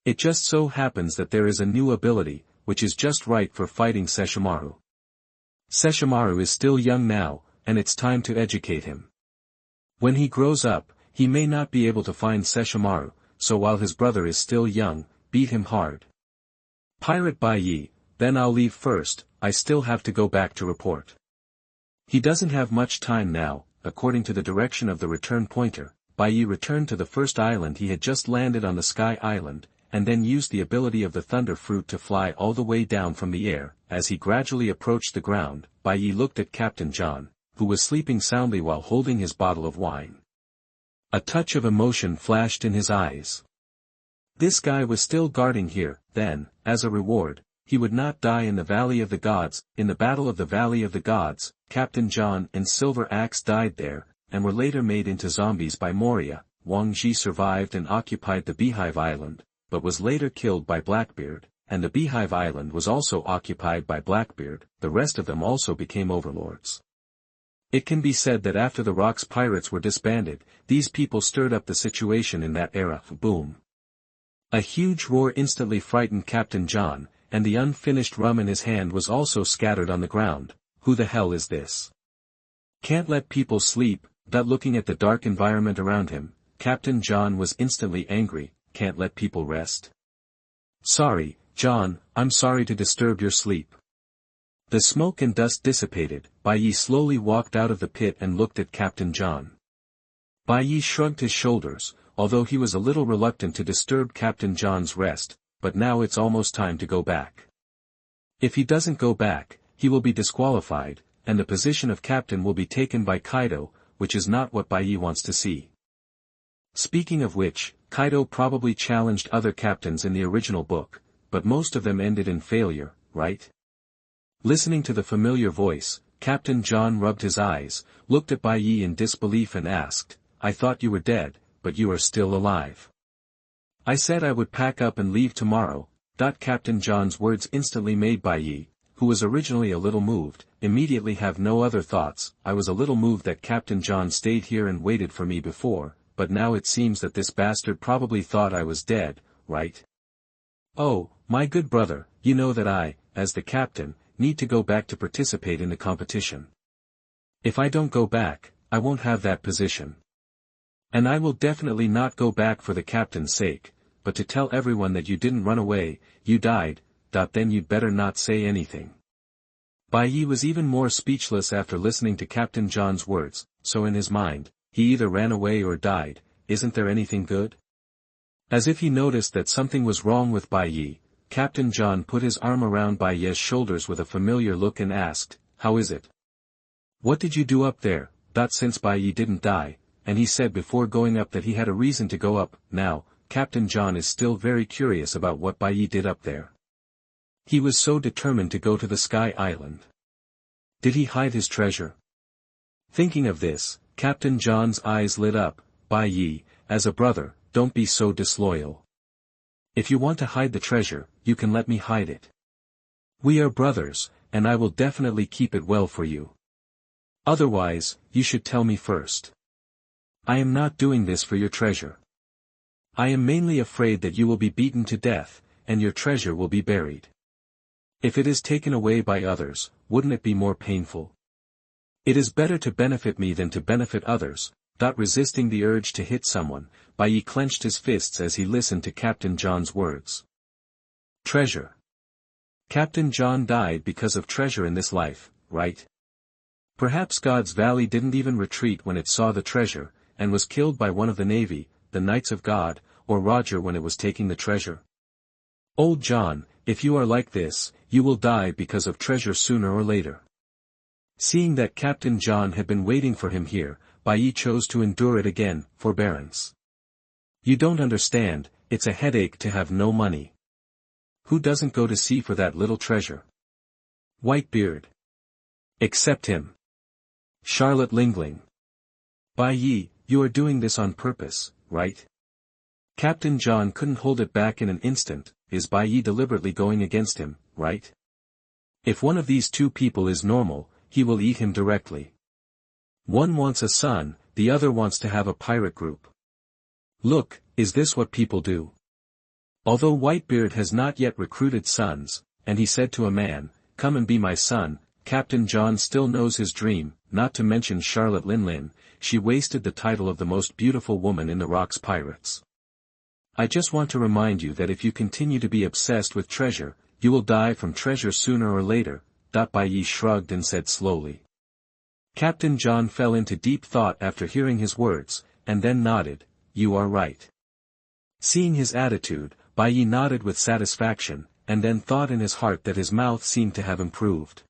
It just so happens that there is a new ability, which is just right for fighting Sesshomaru. Sesshomaru is still young now, and it's time to educate him. When he grows up, he may not be able to find Sesshomaru, so while his brother is still young, beat him hard. Pirate Bai Ye, then I'll leave first, I still have to go back to report. He doesn't have much time now. According to the direction of the return pointer, Bai Ye returned to the first island he had just landed on, the Sky Island, and then used the ability of the thunder fruit to fly all the way down from the air. As he gradually approached the ground, Bai Ye looked at Captain John, who was sleeping soundly while holding his bottle of wine. A touch of emotion flashed in his eyes. This guy was still guarding here. Then, as a reward, he would not die in the Valley of the Gods. In the Battle of the Valley of the Gods, Captain John and Silver Axe died there, and were later made into zombies by Moria. Wang Ji survived and occupied the Beehive Island, but was later killed by Blackbeard, and the Beehive Island was also occupied by Blackbeard. The rest of them also became overlords. It can be said that after the Rocks pirates were disbanded, these people stirred up the situation in that era. Boom. A huge roar instantly frightened Captain John, and the unfinished rum in his hand was also scattered on the ground. Who the hell is this? Can't let people sleep. Without looking at the dark environment around him, Captain John was instantly angry. Can't let people rest? Sorry, John, I'm sorry to disturb your sleep. The smoke and dust dissipated. Bai Ye slowly walked out of the pit and looked at Captain John. Bai Ye shrugged his shoulders, although he was a little reluctant to disturb Captain John's rest, but now it's almost time to go back. If he doesn't go back, he will be disqualified, and the position of captain will be taken by Kaido, which is not what Bai Ye wants to see. Speaking of which, Kaido probably challenged other captains in the original book, but most of them ended in failure, right? Listening to the familiar voice, Captain John rubbed his eyes, looked at Bai Ye in disbelief and asked, "I thought you were dead, but you are still alive." "I said I would pack up and leave tomorrow." Captain John's words instantly made Bai Ye, who was originally a little moved, immediately have no other thoughts. "I was a little moved that Captain John stayed here and waited for me before, but now it seems that this bastard probably thought I was dead, right? Oh, my good brother, you know that I, as the captain, need to go back to participate in the competition. If I don't go back, I won't have that position. And I will definitely not go back for the captain's sake, but to tell everyone that you didn't run away, you died. Then you'd better not say anything." Bai Ye was even more speechless after listening to Captain John's words, so in his mind, he either ran away or died. Isn't there anything good? As if he noticed that something was wrong with Bai Ye, Captain John put his arm around Bai Ye's shoulders with a familiar look and asked, "How is it? What did you do up there?" Since Bai Ye didn't die, and he said before going up that he had a reason to go up, now, Captain John is still very curious about what Bai Ye did up there. He was so determined to go to the Sky Island. Did he hide his treasure? Thinking of this, Captain John's eyes lit up. "Bai Ye, as a brother, don't be so disloyal. If you want to hide the treasure, you can let me hide it. We are brothers, and I will definitely keep it well for you. Otherwise, you should tell me first. I am not doing this for your treasure. I am mainly afraid that you will be beaten to death, and your treasure will be buried. If it is taken away by others, wouldn't it be more painful? It is better to benefit me than to benefit others." Resisting the urge to hit someone, Bai Ye clenched his fists as he listened to Captain John's words. Treasure. Captain John died because of treasure in this life, right? Perhaps God's Valley didn't even retreat when it saw the treasure, and was killed by one of the Navy, the Knights of God, or Roger when it was taking the treasure. Old John, if you are like this, you will die because of treasure sooner or later. Seeing that Captain John had been waiting for him here, Bai Ye chose to endure it again. Forbearance. You don't understand, it's a headache to have no money. Who doesn't go to sea for that little treasure? Whitebeard. Accept him. Charlotte Lingling. Bai Ye, you are doing this on purpose, right? Captain John couldn't hold it back in an instant. Is Bai Ye deliberately going against him, right? If one of these two people is normal, he will eat him directly. One wants a son, the other wants to have a pirate group. Look, is this what people do? Although Whitebeard has not yet recruited sons, and he said to a man, "Come and be my son," Captain John still knows his dream, not to mention Charlotte Linlin. She wasted the title of the most beautiful woman in the Rocks Pirates. I just want to remind you that if you continue to be obsessed with treasure, you will die from treasure sooner or later. Bai Ye shrugged and said slowly. Captain John fell into deep thought after hearing his words, and then nodded. You are right. Seeing his attitude, Bai Ye nodded with satisfaction, and then thought in his heart that his mouth seemed to have improved.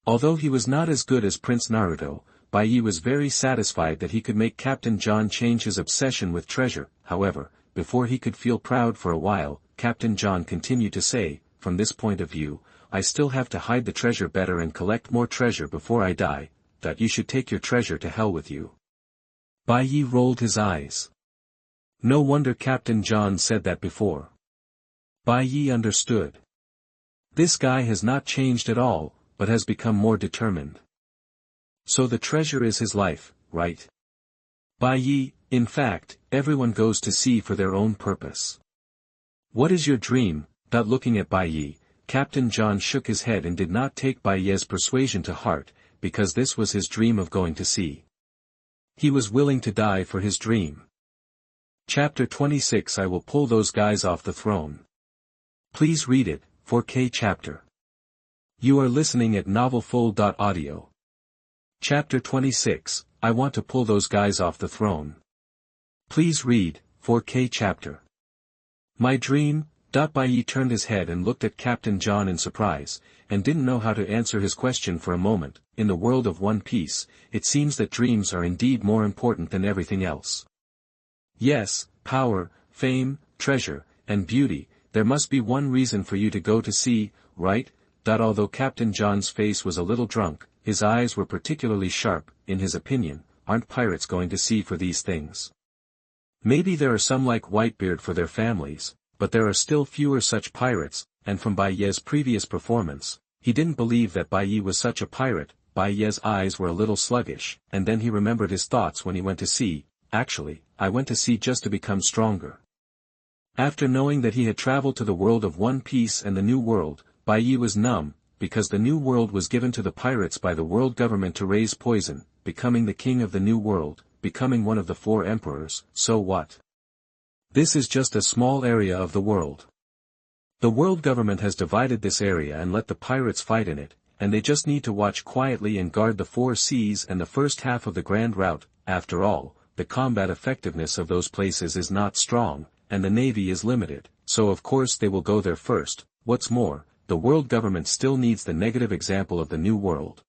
Although he was not as good as Prince Naruto, Bai Ye was very satisfied that he could make Captain John change his obsession with treasure. However, before he could feel proud for a while, Captain John continued to say, "From this point of view, I still have to hide the treasure better and collect more treasure before I die. You should take your treasure to hell with you." Bai Ye rolled his eyes. No wonder Captain John said that before. Bai Ye understood. This guy has not changed at all, but has become more determined. So the treasure is his life, right? Bai Ye, in fact, everyone goes to sea for their own purpose. What is your dream? Looking at Bai Ye, Captain John shook his head and did not take Bai Ye's persuasion to heart, because this was his dream of going to sea. He was willing to die for his dream. Chapter 26. I will pull those guys off the throne. Please read it, 4K chapter. You are listening at novelfull.audio. Chapter 26. I want to pull those guys off the throne. Please read, 4K chapter. My dream. Bai Ye turned his head and looked at Captain John in surprise, and didn't know how to answer his question for a moment. In the world of One Piece, it seems that dreams are indeed more important than everything else. Yes, power, fame, treasure, and beauty, there must be one reason for you to go to sea, right? Although Captain John's face was a little drunk, his eyes were particularly sharp. In his opinion, aren't pirates going to sea for these things? Maybe there are some like Whitebeard for their families, but there are still fewer such pirates, and from Bai Ye's previous performance, he didn't believe that Bai Ye was such a pirate. Bai Ye's eyes were a little sluggish, and then he remembered his thoughts when he went to sea. Actually, I went to sea just to become stronger. After knowing that he had traveled to the world of One Piece and the New World, Bai Ye was numb, because the New World was given to the pirates by the world government to raise poison, becoming the king of the New World, becoming one of the 4 emperors. So what? This is just a small area of the world. The world government has divided this area and let the pirates fight in it, and they just need to watch quietly and guard the 4 seas and the first half of the Grand Route. After all, the combat effectiveness of those places is not strong, and the navy is limited, so of course they will go there first. What's more, the world government still needs the negative example of the New World.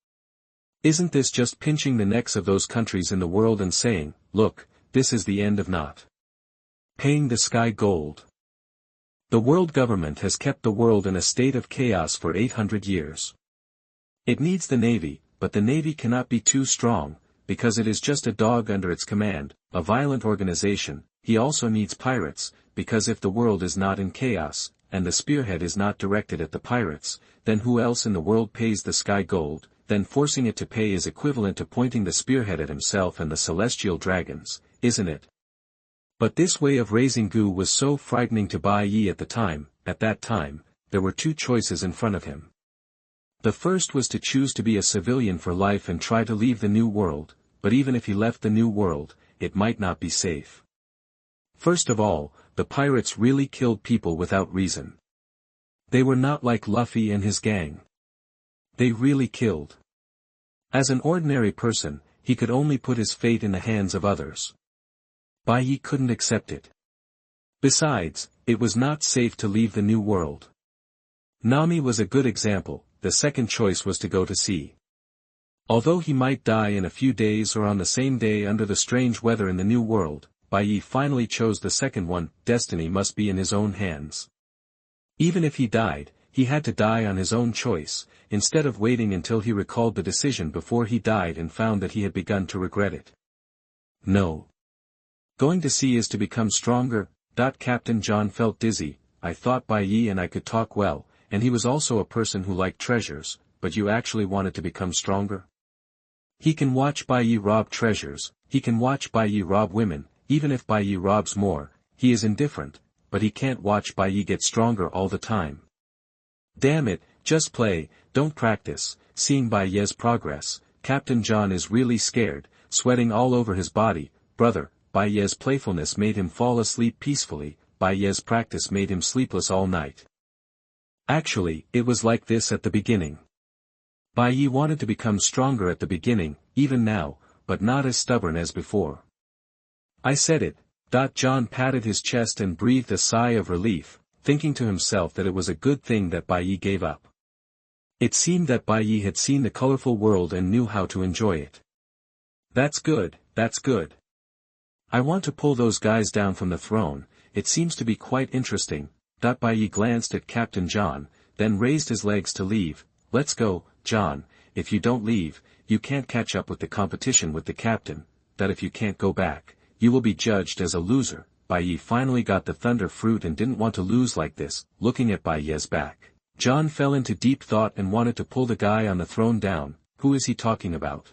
Isn't this just pinching the necks of those countries in the world and saying, look, this is the end of not paying the sky gold? The world government has kept the world in a state of chaos for 800 years. It needs the navy, but the navy cannot be too strong, because it is just a dog under its command, a violent organization. He also needs pirates, because if the world is not in chaos, and the spearhead is not directed at the pirates, then who else in the world pays the sky gold? Then forcing it to pay is equivalent to pointing the spearhead at himself and the celestial dragons, isn't it? But this way of raising goo was so frightening to Bai Ye at the time. At that time, there were 2 choices in front of him. The first was to choose to be a civilian for life and try to leave the New World, but even if he left the New World, it might not be safe. First of all, the pirates really killed people without reason. They were not like Luffy and his gang. They really killed. As an ordinary person, he could only put his fate in the hands of others. Bai Ye couldn't accept it. Besides, it was not safe to leave the New World. Nami was a good example. The second choice was to go to sea. Although he might die in a few days or on the same day under the strange weather in the New World, Bai Ye finally chose the second one. Destiny must be in his own hands. Even if he died, he had to die on his own choice, instead of waiting until he recalled the decision before he died and found that he had begun to regret it. No. Going to sea is to become stronger. Captain John felt dizzy. I thought Bai Ye and I could talk well, and he was also a person who liked treasures, but you actually wanted to become stronger? He can watch Bai Ye rob treasures, he can watch Bai Ye rob women. Even if Bai Ye robs more, he is indifferent, but he can't watch Bai Ye get stronger all the time. Damn it, just play, don't practice. Seeing Bai Ye's progress, Captain John is really scared, sweating all over his body. Brother, Bai Ye's playfulness made him fall asleep peacefully. Bai Ye's practice made him sleepless all night. Actually, it was like this at the beginning. Bai Ye wanted to become stronger at the beginning, even now, but not as stubborn as before. I said it. John patted his chest and breathed a sigh of relief, thinking to himself that it was a good thing that Bai Ye gave up. It seemed that Bai Ye had seen the colorful world and knew how to enjoy it. That's good, that's good. I want to pull those guys down from the throne. It seems to be quite interesting. Bai Ye glanced at Captain John, then raised his legs to leave. Let's go, John. If you don't leave, you can't catch up with the competition with the captain. If you can't go back, you will be judged as a loser. Bai Ye finally got the thunder fruit and didn't want to lose like this. Looking at Bai Ye's back, John fell into deep thought and wanted to pull the guy on the throne down. Who is he talking about?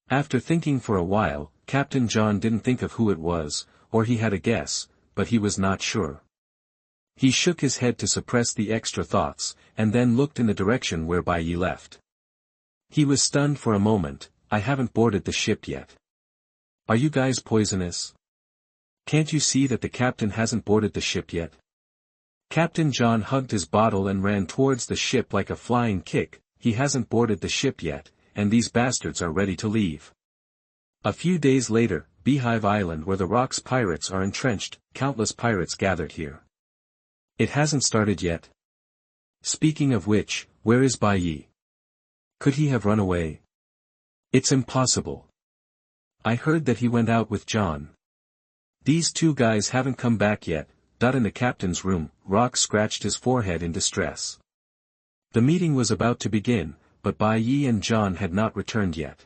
After thinking for a while, Captain John didn't think of who it was, or he had a guess, but he was not sure. He shook his head to suppress the extra thoughts, and then looked in the direction where Bai Ye left. He was stunned for a moment. I haven't boarded the ship yet. Are you guys poisonous? Can't you see that the captain hasn't boarded the ship yet? Captain John hugged his bottle and ran towards the ship like a flying kick. He hasn't boarded the ship yet, and these bastards are ready to leave. A few days later, Beehive Island where the Rocks pirates are entrenched, countless pirates gathered here. It hasn't started yet. Speaking of which, where is Bai Ye? Could he have run away? It's impossible. I heard that he went out with John. These two guys haven't come back yet. In the captain's room, Rock scratched his forehead in distress. The meeting was about to begin, but Bai Ye and John had not returned yet.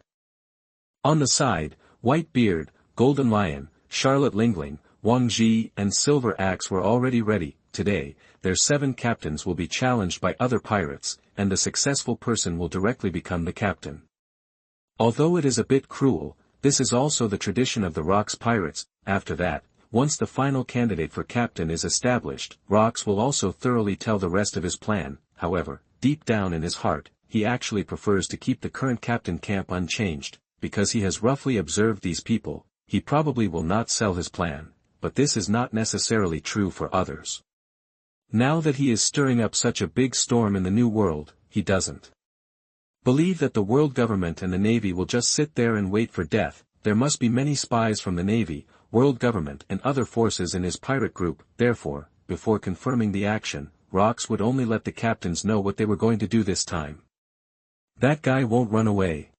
On the side, Whitebeard, Golden Lion, Charlotte Lingling, Wang Ji and Silver Axe were already ready. Today, their 7 captains will be challenged by other pirates, and the successful person will directly become the captain. Although it is a bit cruel, this is also the tradition of the Rock's pirates. After that, once the final candidate for captain is established, Rox will also thoroughly tell the rest of his plan. However, deep down in his heart, he actually prefers to keep the current captain camp unchanged, because he has roughly observed these people. He probably will not sell his plan, but this is not necessarily true for others. Now that he is stirring up such a big storm in the new world, he doesn't believe that the world government and the navy will just sit there and wait for death. There must be many spies from the navy, world government and other forces in his pirate group. Therefore, before confirming the action, Rox would only let the captains know what they were going to do this time. That guy won't run away.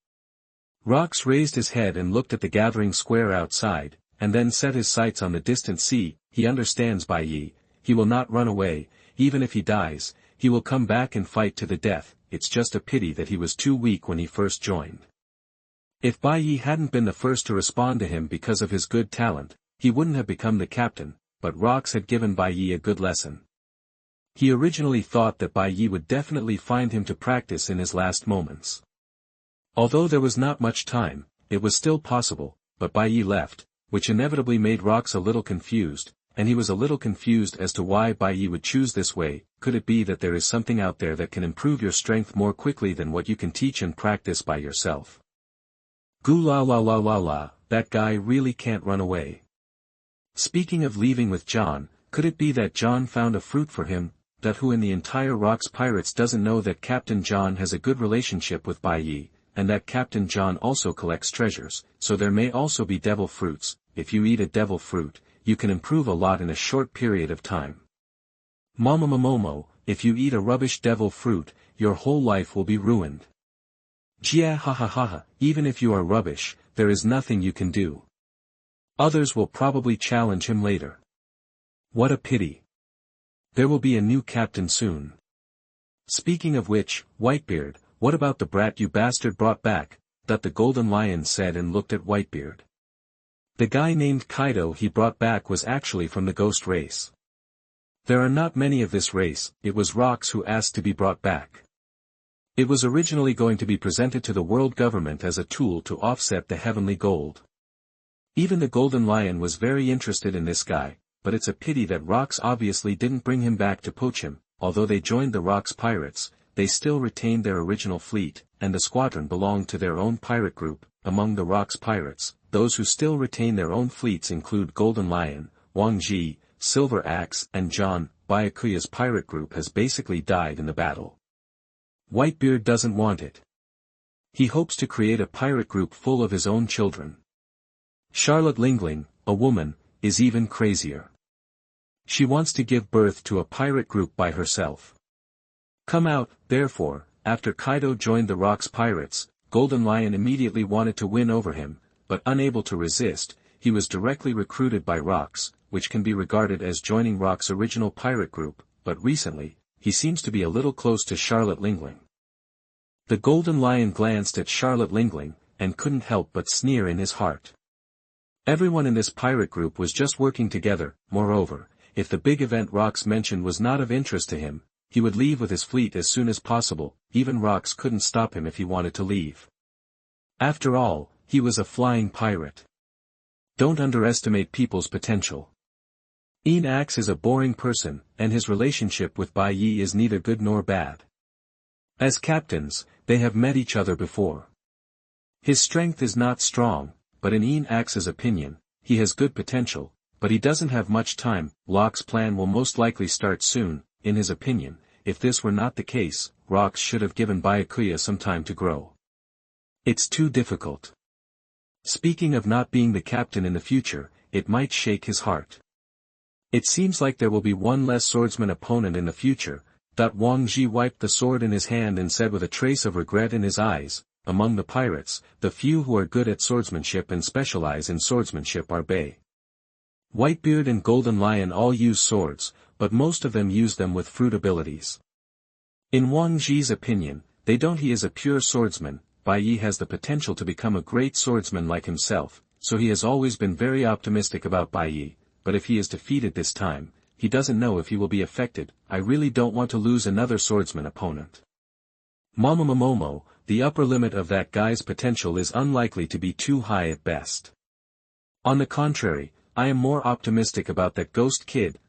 Rox raised his head and looked at the gathering square outside, and then set his sights on the distant sea. He understands Bai Ye. He will not run away. Even if he dies, he will come back and fight to the death. It's just a pity that he was too weak when he first joined. If Bai Ye hadn't been the first to respond to him because of his good talent, he wouldn't have become the captain, but Rox had given Bai Ye a good lesson. He originally thought that Bai Ye would definitely find him to practice in his last moments. Although there was not much time, it was still possible, but Bai Ye left, which inevitably made Rox a little confused, and he was a little confused as to why Bai Ye would choose this way. Could it be that there is something out there that can improve your strength more quickly than what you can teach and practice by yourself? Goo la la la la la, that guy really can't run away. Speaking of leaving with John, could it be that John found a fruit for him? That who in the entire Rox Pirates doesn't know that Captain John has a good relationship with Bai Ye, and that Captain John also collects treasures, so there may also be devil fruits. If you eat a devil fruit, you can improve a lot in a short period of time. Momo, if you eat a rubbish devil fruit, your whole life will be ruined. Jia ha ha ha ha, even if you are rubbish, there is nothing you can do. Others will probably challenge him later. What a pity. There will be a new captain soon. Speaking of which, Whitebeard, what about the brat you bastard brought back? That the Golden Lion said and looked at Whitebeard. The guy named Kaido he brought back was actually from the ghost race. There are not many of this race. It was Rox who asked to be brought back. It was originally going to be presented to the world government as a tool to offset the heavenly gold. Even the Golden Lion was very interested in this guy, but it's a pity that Rox obviously didn't bring him back to poach him. Although they joined the Rox pirates, they still retained their original fleet, and the squadron belonged to their own pirate group. Among the Rox pirates, those who still retain their own fleets include Golden Lion, Wang Ji, Silver Axe and John. Byakuya's pirate group has basically died in the battle. Whitebeard doesn't want it. He hopes to create a pirate group full of his own children. Charlotte Lingling, a woman, is even crazier. She wants to give birth to a pirate group by herself. Come out, therefore, after Kaido joined the Rox pirates, Golden Lion immediately wanted to win over him, but unable to resist, he was directly recruited by Rox, which can be regarded as joining Rox's original pirate group, but recently, he seems to be a little close to Charlotte Lingling. The Golden Lion glanced at Charlotte Lingling, and couldn't help but sneer in his heart. Everyone in this pirate group was just working together. Moreover, if the big event Rox mentioned was not of interest to him, he would leave with his fleet as soon as possible. Even Rox couldn't stop him if he wanted to leave. After all, he was a flying pirate. Don't underestimate people's potential. Axe is a boring person, and his relationship with Bai Ye is neither good nor bad. As captains, they have met each other before. His strength is not strong, but in Axe's opinion, he has good potential, but he doesn't have much time. Locke's plan will most likely start soon. In his opinion, if this were not the case, Rox should have given Byakuya some time to grow. It's too difficult. Speaking of not being the captain in the future, it might shake his heart. It seems like there will be one less swordsman opponent in the future. Wang Ji wiped the sword in his hand and said with a trace of regret in his eyes, among the pirates, the few who are good at swordsmanship and specialize in swordsmanship are Bai Whitebeard and Golden Lion all use swords, but most of them use them with fruit abilities. In Wang Ji's opinion, he is a pure swordsman. Bai Ye has the potential to become a great swordsman like himself, so he has always been very optimistic about Bai Ye, but if he is defeated this time, he doesn't know if he will be affected. I really don't want to lose another swordsman opponent. Momo, the upper limit of that guy's potential is unlikely to be too high at best. On the contrary, I am more optimistic about that ghost kid.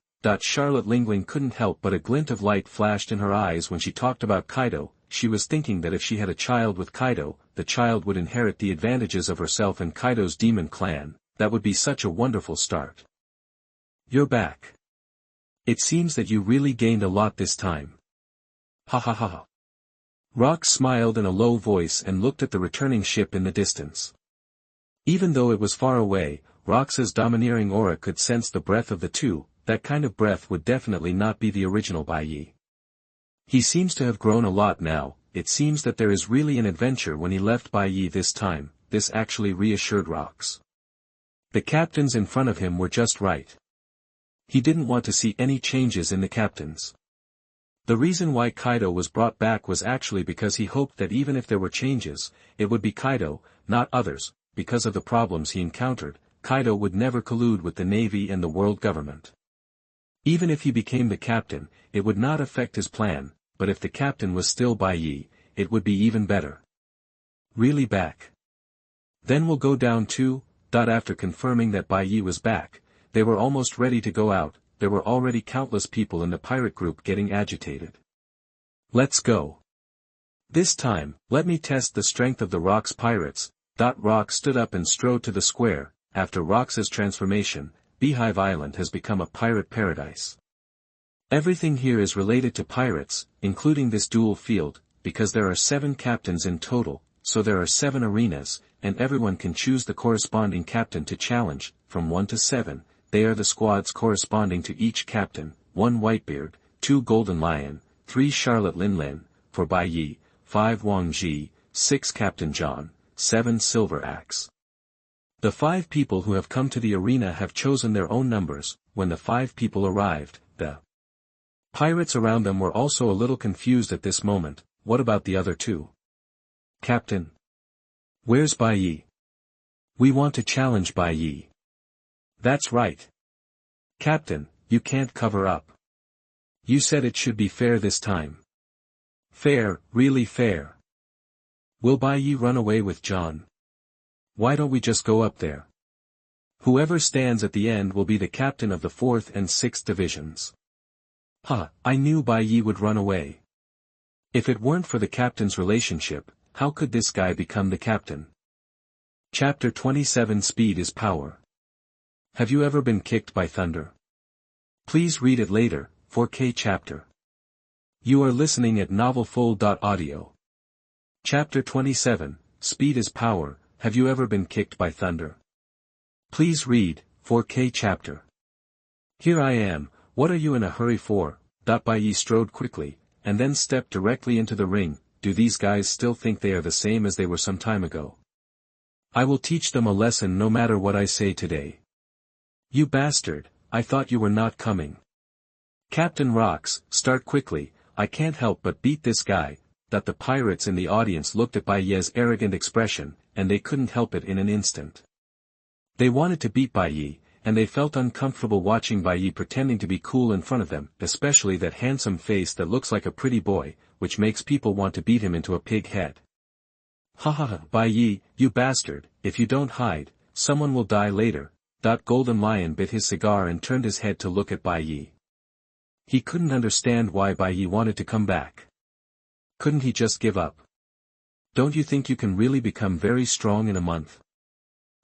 Charlotte Lingling couldn't help but a glint of light flashed in her eyes when she talked about Kaido. She was thinking that if she had a child with Kaido, the child would inherit the advantages of herself and Kaido's demon clan. That would be such a wonderful start. You're back. It seems that you really gained a lot this time. Ha ha ha ha. Rox smiled in a low voice and looked at the returning ship in the distance. Even though it was far away, Rox's domineering aura could sense the breath of the two. That kind of breath would definitely not be the original Bai Ye. He seems to have grown a lot now. It seems that there is really an adventure when he left Bai Ye this time. This actually reassured Rox. The captains in front of him were just right. He didn't want to see any changes in the captains. The reason why Kaido was brought back was actually because he hoped that even if there were changes, it would be Kaido, not others. Because of the problems he encountered, Kaido would never collude with the Navy and the world government. Even if he became the captain, it would not affect his plan, but if the captain was still Bai Ye, it would be even better. Really back? Then we'll go down too. After confirming that Bai Ye was back, they were almost ready to go out. There were already countless people in the pirate group getting agitated. Let's go. This time, let me test the strength of the Rox pirates. Rox stood up and strode to the square. After Rox's transformation, Beehive Island has become a pirate paradise. Everything here is related to pirates, including this duel field, because there are 7 captains in total, so there are 7 arenas, and everyone can choose the corresponding captain to challenge. From 1 to 7, they are the squads corresponding to each captain: 1 Whitebeard, 2 Golden Lion, 3 Charlotte Linlin, for Bai Ye, 5 Wang Ji, 6 Captain John, 7 Silver Axe. The 5 people who have come to the arena have chosen their own numbers. When the 5 people arrived, the pirates around them were also a little confused at this moment. What about the other 2? Captain? Where's Bai Ye? We want to challenge Bai Ye. That's right. Captain, you can't cover up. You said it should be fair this time. Fair, really fair. Will Bai Ye run away with John? Why don't we just go up there? Whoever stands at the end will be the captain of the 4th and 6th divisions. I knew Bai Ye would run away. If it weren't for the captain's relationship, how could this guy become the captain? Chapter 27 Speed is Power. Have you ever been kicked by thunder? Please read it later, 4K chapter. You are listening at novelfull.audio. Chapter 27, Speed is Power. Have you ever been kicked by thunder? Please read, 4K chapter. Here I am, what are you in a hurry for? Bai Ye strode quickly, and then stepped directly into the ring. Do these guys still think they are the same as they were some time ago? I will teach them a lesson no matter what I say today. You bastard, I thought you were not coming. Captain Rox, start quickly, I can't help but beat this guy. The pirates in the audience looked at Bai Ye's arrogant expression, and they couldn't help it in an instant. They wanted to beat Bai Ye, and they felt uncomfortable watching Bai Ye pretending to be cool in front of them, especially that handsome face that looks like a pretty boy, which makes people want to beat him into a pig head. Ha ha ha, Bai Ye, you bastard, if you don't hide, someone will die later. Golden Lion bit his cigar and turned his head to look at Bai Ye. He couldn't understand why Bai Ye wanted to come back. Couldn't he just give up? Don't you think you can really become very strong in a month?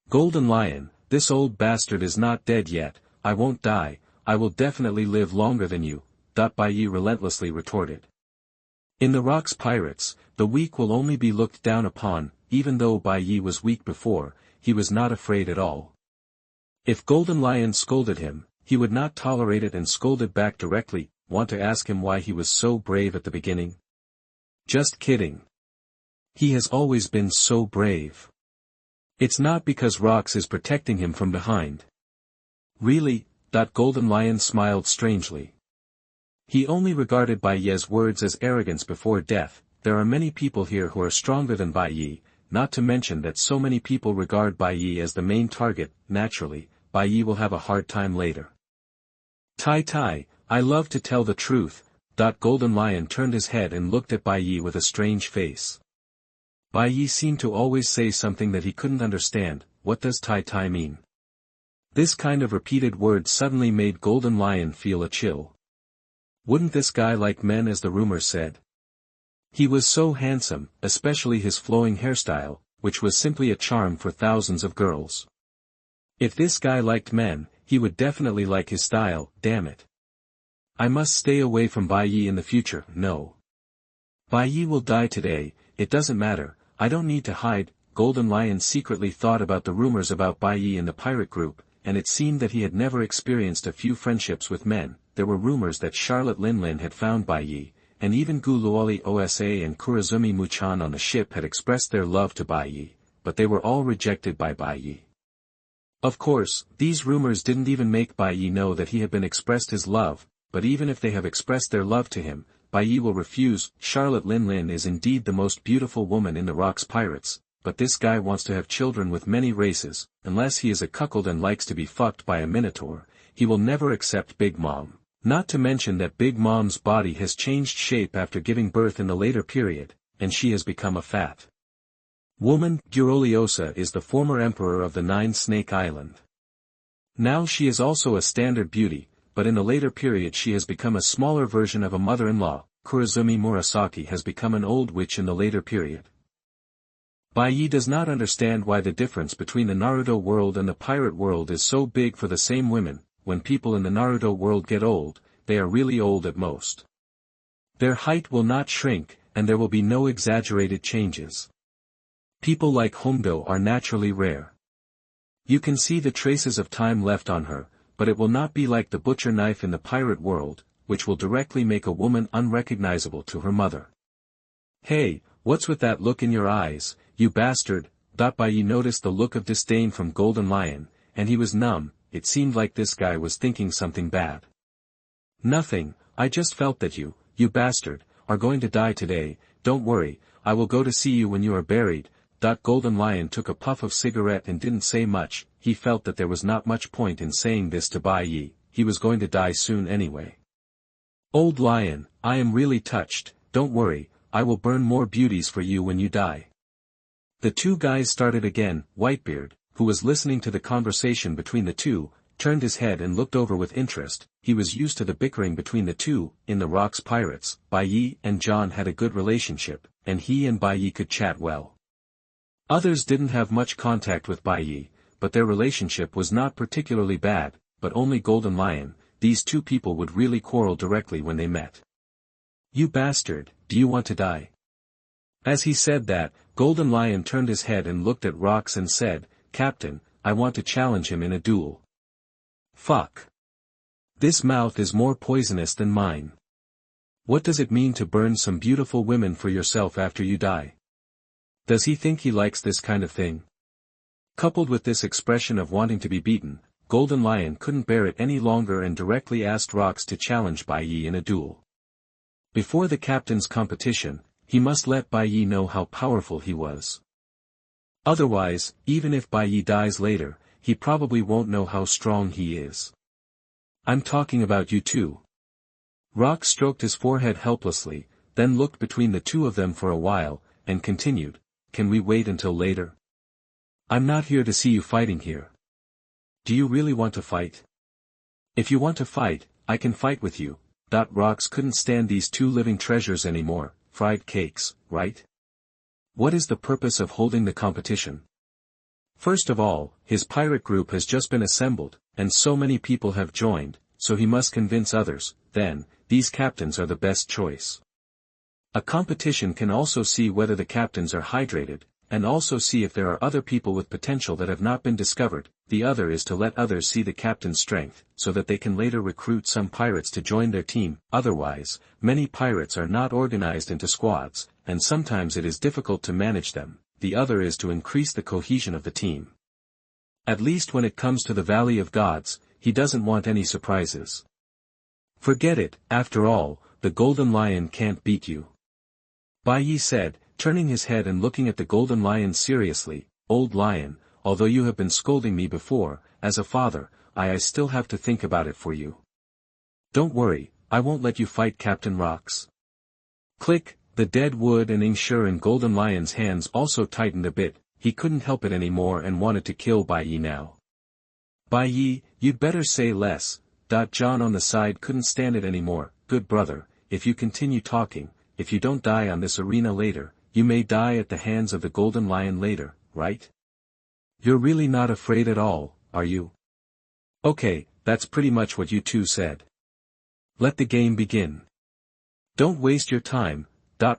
Golden Lion, this old bastard is not dead yet. I won't die, I will definitely live longer than you. Bai Ye relentlessly retorted. In the Rox Pirates, the weak will only be looked down upon. Even though Bai Ye was weak before, he was not afraid at all. If Golden Lion scolded him, he would not tolerate it and scolded back directly. Want to ask him why he was so brave at the beginning? Just kidding. He has always been so brave. It's not because Rox is protecting him from behind. Really? Golden Lion smiled strangely. He only regarded Bai Ye's words as arrogance before death. There are many people here who are stronger than Bai Ye, not to mention that so many people regard Bai Ye as the main target. Naturally, Bai Ye will have a hard time later. Tai, I love to tell the truth. Golden Lion turned his head and looked at Bai Ye with a strange face. Bai Ye seemed to always say something that he couldn't understand. What does Tai mean? This kind of repeated words suddenly made Golden Lion feel a chill. Wouldn't this guy like men as the rumors said? He was so handsome, especially his flowing hairstyle, which was simply a charm for thousands of girls. If this guy liked men, he would definitely like his style. Damn it. I must stay away from Bai Ye in the future. No. Bai Ye will die today, it doesn't matter, I don't need to hide. Golden Lion secretly thought about the rumors about Bai Ye in the pirate group, and it seemed that he had never experienced a few friendships with men. There were rumors that Charlotte Linlin had found Bai Ye, and even Gu Luoli Osa and Kurazumi Muchan on the ship had expressed their love to Bai Ye, but they were all rejected by Bai Ye. Of course, these rumors didn't even make Bai Ye know that he had been expressed his love, but even if they have expressed their love to him, Bai Ye will refuse. Charlotte Linlin is indeed the most beautiful woman in the Rocks Pirates, but this guy wants to have children with many races. Unless he is a cuckold and likes to be fucked by a minotaur, he will never accept Big Mom. Not to mention that Big Mom's body has changed shape after giving birth in the later period, and she has become a fat woman. Guroliosa is the former emperor of the Nine-Snake Island. Now she is also a standard beauty, but in the later period she has become a smaller version of a mother-in-law. Kurazumi Murasaki has become an old witch in the later period. Bai Ye does not understand why the difference between the Naruto world and the pirate world is so big for the same women. When people in the Naruto world get old, they are really old at most. Their height will not shrink, and there will be no exaggerated changes. People like Hondo are naturally rare. You can see the traces of time left on her, but it will not be like the butcher knife in the pirate world, which will directly make a woman unrecognizable to her mother. Hey, what's with that look in your eyes, you bastard? Bai Ye noticed the look of disdain from Golden Lion, and he was numb. It seemed like this guy was thinking something bad. Nothing, I just felt that you bastard, are going to die today. Don't worry, I will go to see you when you are buried. Golden Lion took a puff of cigarette and didn't say much. He felt that there was not much point in saying this to Bai Ye. He was going to die soon anyway. Old Lion, I am really touched. Don't worry, I will burn more beauties for you when you die. The two guys started again. Whitebeard, who was listening to the conversation between the two, turned his head and looked over with interest. He was used to the bickering between the two. In the Rocks Pirates, Bai Ye and John had a good relationship, and he and Bai Ye could chat well. Others didn't have much contact with Bai Ye, but their relationship was not particularly bad, but only Golden Lion. These two people would really quarrel directly when they met. You bastard, do you want to die? As he said that, Golden Lion turned his head and looked at Rocks and said, Captain, I want to challenge him in a duel. Fuck. This mouth is more poisonous than mine. What does it mean to burn some beautiful women for yourself after you die? Does he think he likes this kind of thing? Coupled with this expression of wanting to be beaten, Golden Lion couldn't bear it any longer and directly asked Rocks to challenge Bai Ye in a duel. Before the captain's competition, he must let Bai Ye know how powerful he was. Otherwise, even if Bai Ye dies later, he probably won't know how strong he is. I'm talking about you too. Rock stroked his forehead helplessly, then looked between the two of them for a while, and continued, Can we wait until later? I'm not here to see you fighting here. Do you really want to fight? If you want to fight, I can fight with you. Rocks couldn't stand these two living treasures anymore. Fried cakes, right? What is the purpose of holding the competition? First of all, his pirate group has just been assembled, and so many people have joined, so he must convince others. Then, these captains are the best choice. A competition can also see whether the captains are hydrated, and also see if there are other people with potential that have not been discovered. The other is to let others see the captain's strength, so that they can later recruit some pirates to join their team. Otherwise, many pirates are not organized into squads, and sometimes it is difficult to manage them. The other is to increase the cohesion of the team. At least when it comes to the Valley of Gods, he doesn't want any surprises. Forget it, after all, the Golden Lion can't beat you. Bai Ye said, turning his head and looking at the Golden Lion seriously, Old Lion, although you have been scolding me before, as a father, I still have to think about it for you. Don't worry, I won't let you fight Captain Rocks. Click, the dead wood and Ingshur in Golden Lion's hands also tightened a bit, he couldn't help it anymore and wanted to kill Bai Ye now. Bai Ye, you'd better say less. John on the side couldn't stand it anymore. Good brother, if you continue talking, if you don't die on this arena later, you may die at the hands of the Golden Lion later, right? You're really not afraid at all, are you? Okay, that's pretty much what you two said. Let the game begin. Don't waste your time.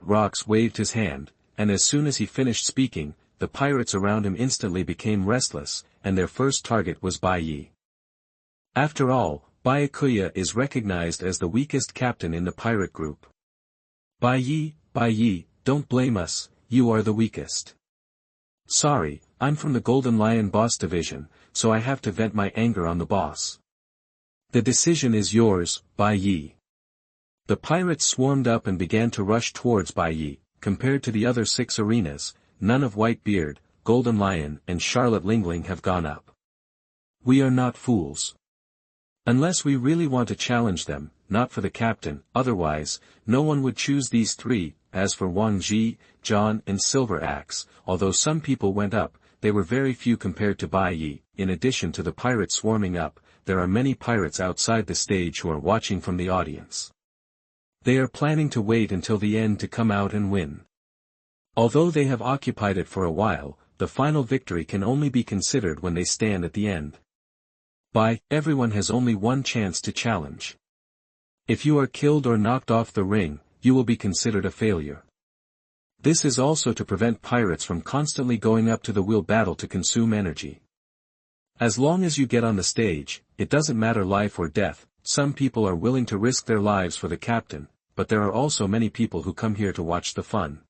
Rocks waved his hand, and as soon as he finished speaking, the pirates around him instantly became restless, and their first target was Bai Ye. After all, Byakuya is recognized as the weakest captain in the pirate group. Bai Ye, don't blame us, you are the weakest. Sorry, I'm from the Golden Lion boss division, so I have to vent my anger on the boss. The decision is yours, Bai Ye. The pirates swarmed up and began to rush towards Bai Ye. Compared to the other 6 arenas, none of Whitebeard, Golden Lion and Charlotte Lingling have gone up. We are not fools. Unless we really want to challenge them, not for the captain, otherwise, no one would choose these 3, as for Wang Ji, John and Silver Axe, although some people went up, they were very few compared to Bai Ye. In addition to the pirates swarming up, there are many pirates outside the stage who are watching from the audience. They are planning to wait until the end to come out and win. Although they have occupied it for a while, the final victory can only be considered when they stand at the end. Everyone has only one chance to challenge. If you are killed or knocked off the ring, you will be considered a failure. This is also to prevent pirates from constantly going up to the wheel battle to consume energy. As long as you get on the stage, it doesn't matter life or death. Some people are willing to risk their lives for the captain, but there are also many people who come here to watch the fun.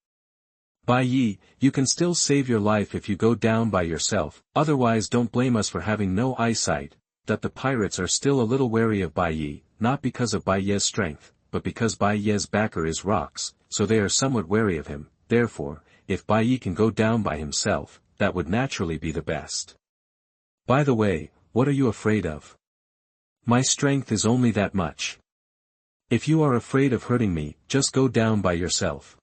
Bai Ye, you can still save your life if you go down by yourself, otherwise don't blame us for having no eyesight. That the pirates are still a little wary of Bai Ye, not because of Bai Ye's strength, but because Bai Ye's backer is Rocks, so they are somewhat wary of him. Therefore, if Bai Ye can go down by himself, that would naturally be the best. By the way, what are you afraid of? My strength is only that much. If you are afraid of hurting me, just go down by yourself.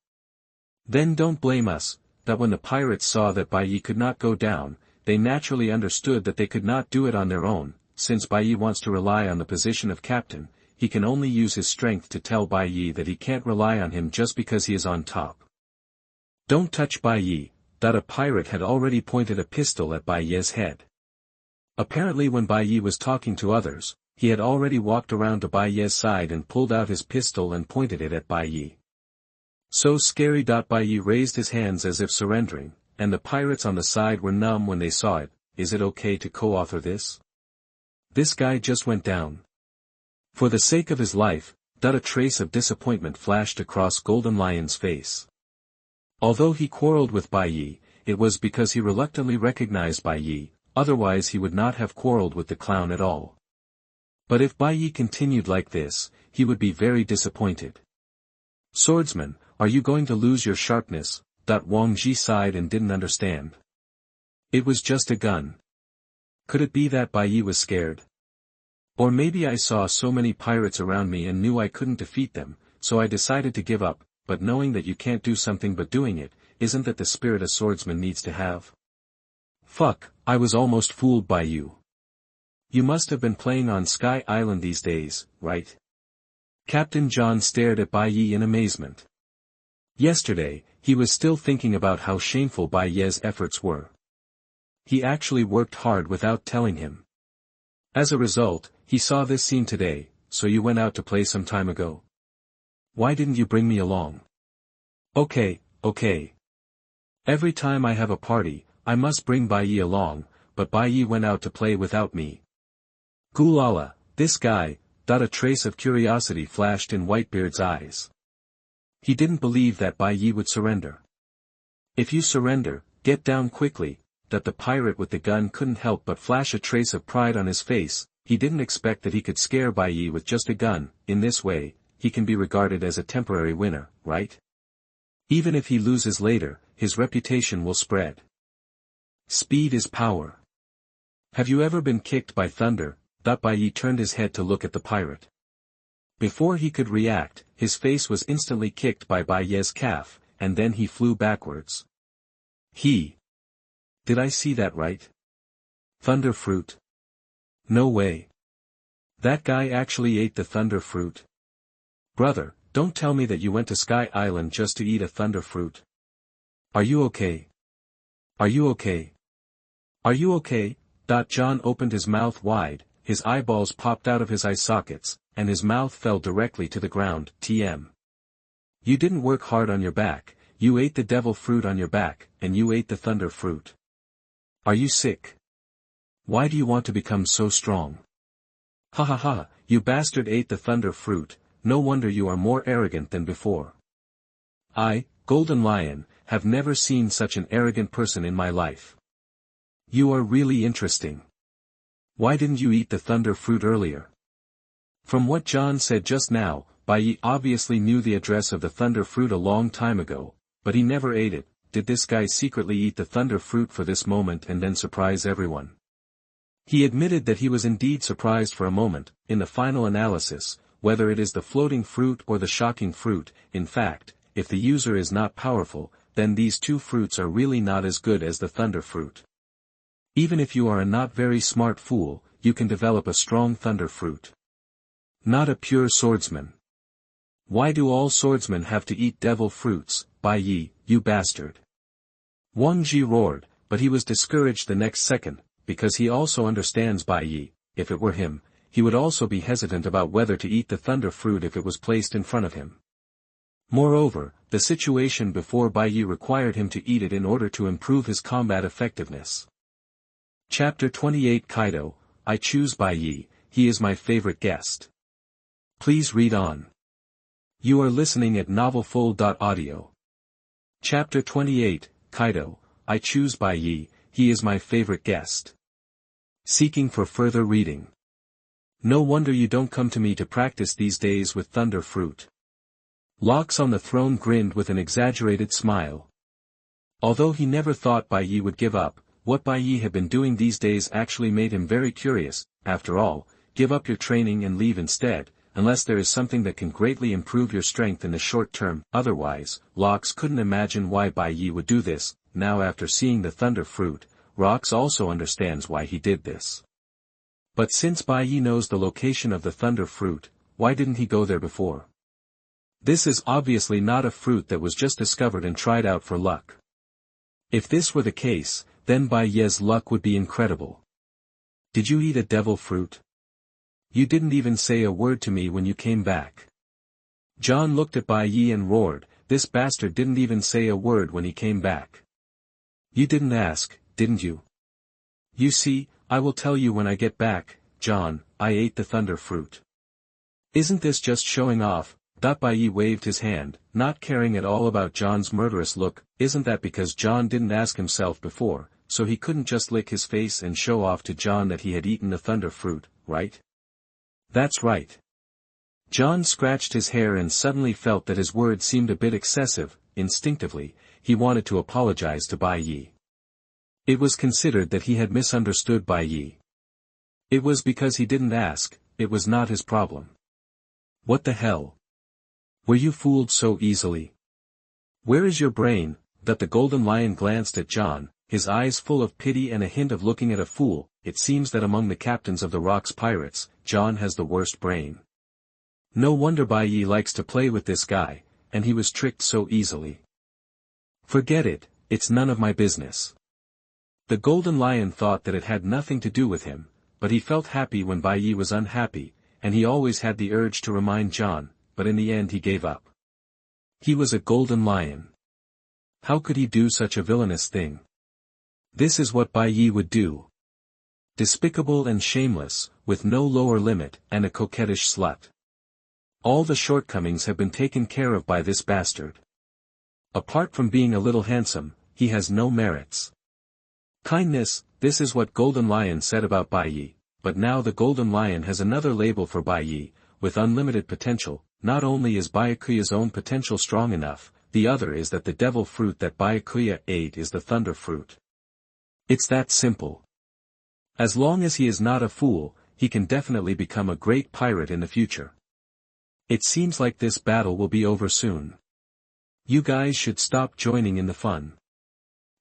Then don't blame us. That when the pirates saw that Bai Ye could not go down, they naturally understood that they could not do it on their own. Since Bai Ye wants to rely on the position of captain, he can only use his strength to tell Bai Ye that he can't rely on him just because he is on top. Don't touch Bai Ye. A pirate had already pointed a pistol at Bai Ye's head. Apparently when Bai Ye was talking to others, he had already walked around to Bai Ye's side and pulled out his pistol and pointed it at Bai Ye. So scary. Bai Ye raised his hands as if surrendering, and the pirates on the side were numb when they saw it. Is it okay to co-author this? This guy just went down. For the sake of his life, a trace of disappointment flashed across Golden Lion's face. Although he quarreled with Bai Ye, it was because he reluctantly recognized Bai Ye, otherwise he would not have quarreled with the clown at all. But if Bai Ye continued like this, he would be very disappointed. Swordsman, are you going to lose your sharpness? Wang Ji sighed and didn't understand. It was just a gun. Could it be that Bai Ye was scared? Or maybe I saw so many pirates around me and knew I couldn't defeat them, so I decided to give up, but knowing that you can't do something but doing it, isn't that the spirit a swordsman needs to have? Fuck, I was almost fooled by you. You must have been playing on Sky Island these days, right? Captain John stared at Bai Ye in amazement. Yesterday, he was still thinking about how shameful Bai Ye's efforts were. He actually worked hard without telling him. As a result, he saw this scene today. So you went out to play some time ago? Why didn't you bring me along? Okay. Every time I have a party, I must bring Bai Ye along, but Bai Ye went out to play without me. Gulala, this guy. A trace of curiosity flashed in Whitebeard's eyes. He didn't believe that Bai Ye would surrender. If you surrender, get down quickly. The pirate with the gun couldn't help but flash a trace of pride on his face. he didn't expect that he could scare Bai Ye with just a gun. In this way, he can be regarded as a temporary winner, right? Even if he loses later, his reputation will spread. Speed is power. Have you ever been kicked by thunder? Bai Ye turned his head to look at the pirate. Before he could react, his face was instantly kicked by Bai Ye's calf, and then he flew backwards. Did I see that right? Thunder fruit? No way. That guy actually ate the thunder fruit. Brother, don't tell me that you went to Sky Island just to eat a thunder fruit. Are you okay? Are you okay? Are you okay? John opened his mouth wide, his eyeballs popped out of his eye sockets, and his mouth fell directly to the ground. You didn't work hard on your back, you ate the devil fruit on your back, and you ate the thunder fruit. Are you sick? Why do you want to become so strong? Ha ha ha, you bastard ate the thunder fruit, no wonder you are more arrogant than before. I, Golden Lion, have never seen such an arrogant person in my life. You are really interesting. Why didn't you eat the thunder fruit earlier? From what John said just now, Bai Ye obviously knew the address of the thunder fruit a long time ago, but he never ate it. Did this guy secretly eat the thunder fruit for this moment and then surprise everyone? He admitted that he was indeed surprised for a moment. In the final analysis, whether it is the floating fruit or the shocking fruit, in fact, if the user is not powerful, then these two fruits are really not as good as the thunder fruit. Even if you are a not very smart fool, you can develop a strong thunder fruit. Not a pure swordsman. Why do all swordsmen have to eat devil fruits, Bai Ye, you bastard? Wang Ji roared, but he was discouraged the next second, because he also understands Bai Ye. If it were him, he would also be hesitant about whether to eat the thunder fruit if it was placed in front of him. Moreover, the situation before Bai Ye required him to eat it in order to improve his combat effectiveness. Chapter 28 Kaido, I choose Bai Ye, he is my favorite guest. Please read on. You are listening at novelfull.audio. Chapter 28, Kaido, I choose Bai Ye, he is my favorite guest. Seeking for further reading. No wonder you don't come to me to practice these days with thunder fruit. Locks on the throne grinned with an exaggerated smile. Although he never thought Bai Ye would give up, what Bai Ye had been doing these days actually made him very curious. After all, give up your training and leave instead, unless there is something that can greatly improve your strength in the short term. Otherwise, Locks couldn't imagine why Bai Ye would do this. Now after seeing the thunder fruit, Locks also understands why he did this. But since Bai Ye knows the location of the thunder fruit, why didn't he go there before? This is obviously not a fruit that was just discovered and tried out for luck. If this were the case, then Bai Ye's luck would be incredible. Did you eat a devil fruit? You didn't even say a word to me when you came back. John looked at Bai Ye and roared, this bastard didn't even say a word when he came back. You didn't ask, didn't you? You see, I will tell you when I get back, John, I ate the thunder fruit. Isn't this just showing off? Bai Ye waved his hand, not caring at all about John's murderous look. Isn't that because John didn't ask himself before, so he couldn't just lick his face and show off to John that he had eaten the thunder fruit, right? That's right. John scratched his hair and suddenly felt that his words seemed a bit excessive. Instinctively, he wanted to apologize to Bai Ye. It was considered that he had misunderstood Bai Ye. It was because he didn't ask, it was not his problem. What the hell? Were you fooled so easily? Where is your brain? That the Golden Lion glanced at John, his eyes full of pity and a hint of looking at a fool. It seems that among the captains of the Rock's pirates, John has the worst brain. No wonder Bai Ye likes to play with this guy, and he was tricked so easily. Forget it, it's none of my business. The Golden Lion thought that it had nothing to do with him, but he felt happy when Bai Ye was unhappy, and he always had the urge to remind John, but in the end he gave up. He was a Golden Lion. How could he do such a villainous thing? This is what Bai Ye would do. Despicable and shameless, with no lower limit, and a coquettish slut. All the shortcomings have been taken care of by this bastard. Apart from being a little handsome, he has no merits. Kindness, this is what Golden Lion said about Bai Ye. but now the Golden Lion has another label for Bai Ye, with unlimited potential. Not only is Byakuya's own potential strong enough, the other is that the devil fruit that Byakuya ate is the thunder fruit. It's that simple. As long as he is not a fool, he can definitely become a great pirate in the future. It seems like this battle will be over soon. You guys should stop joining in the fun.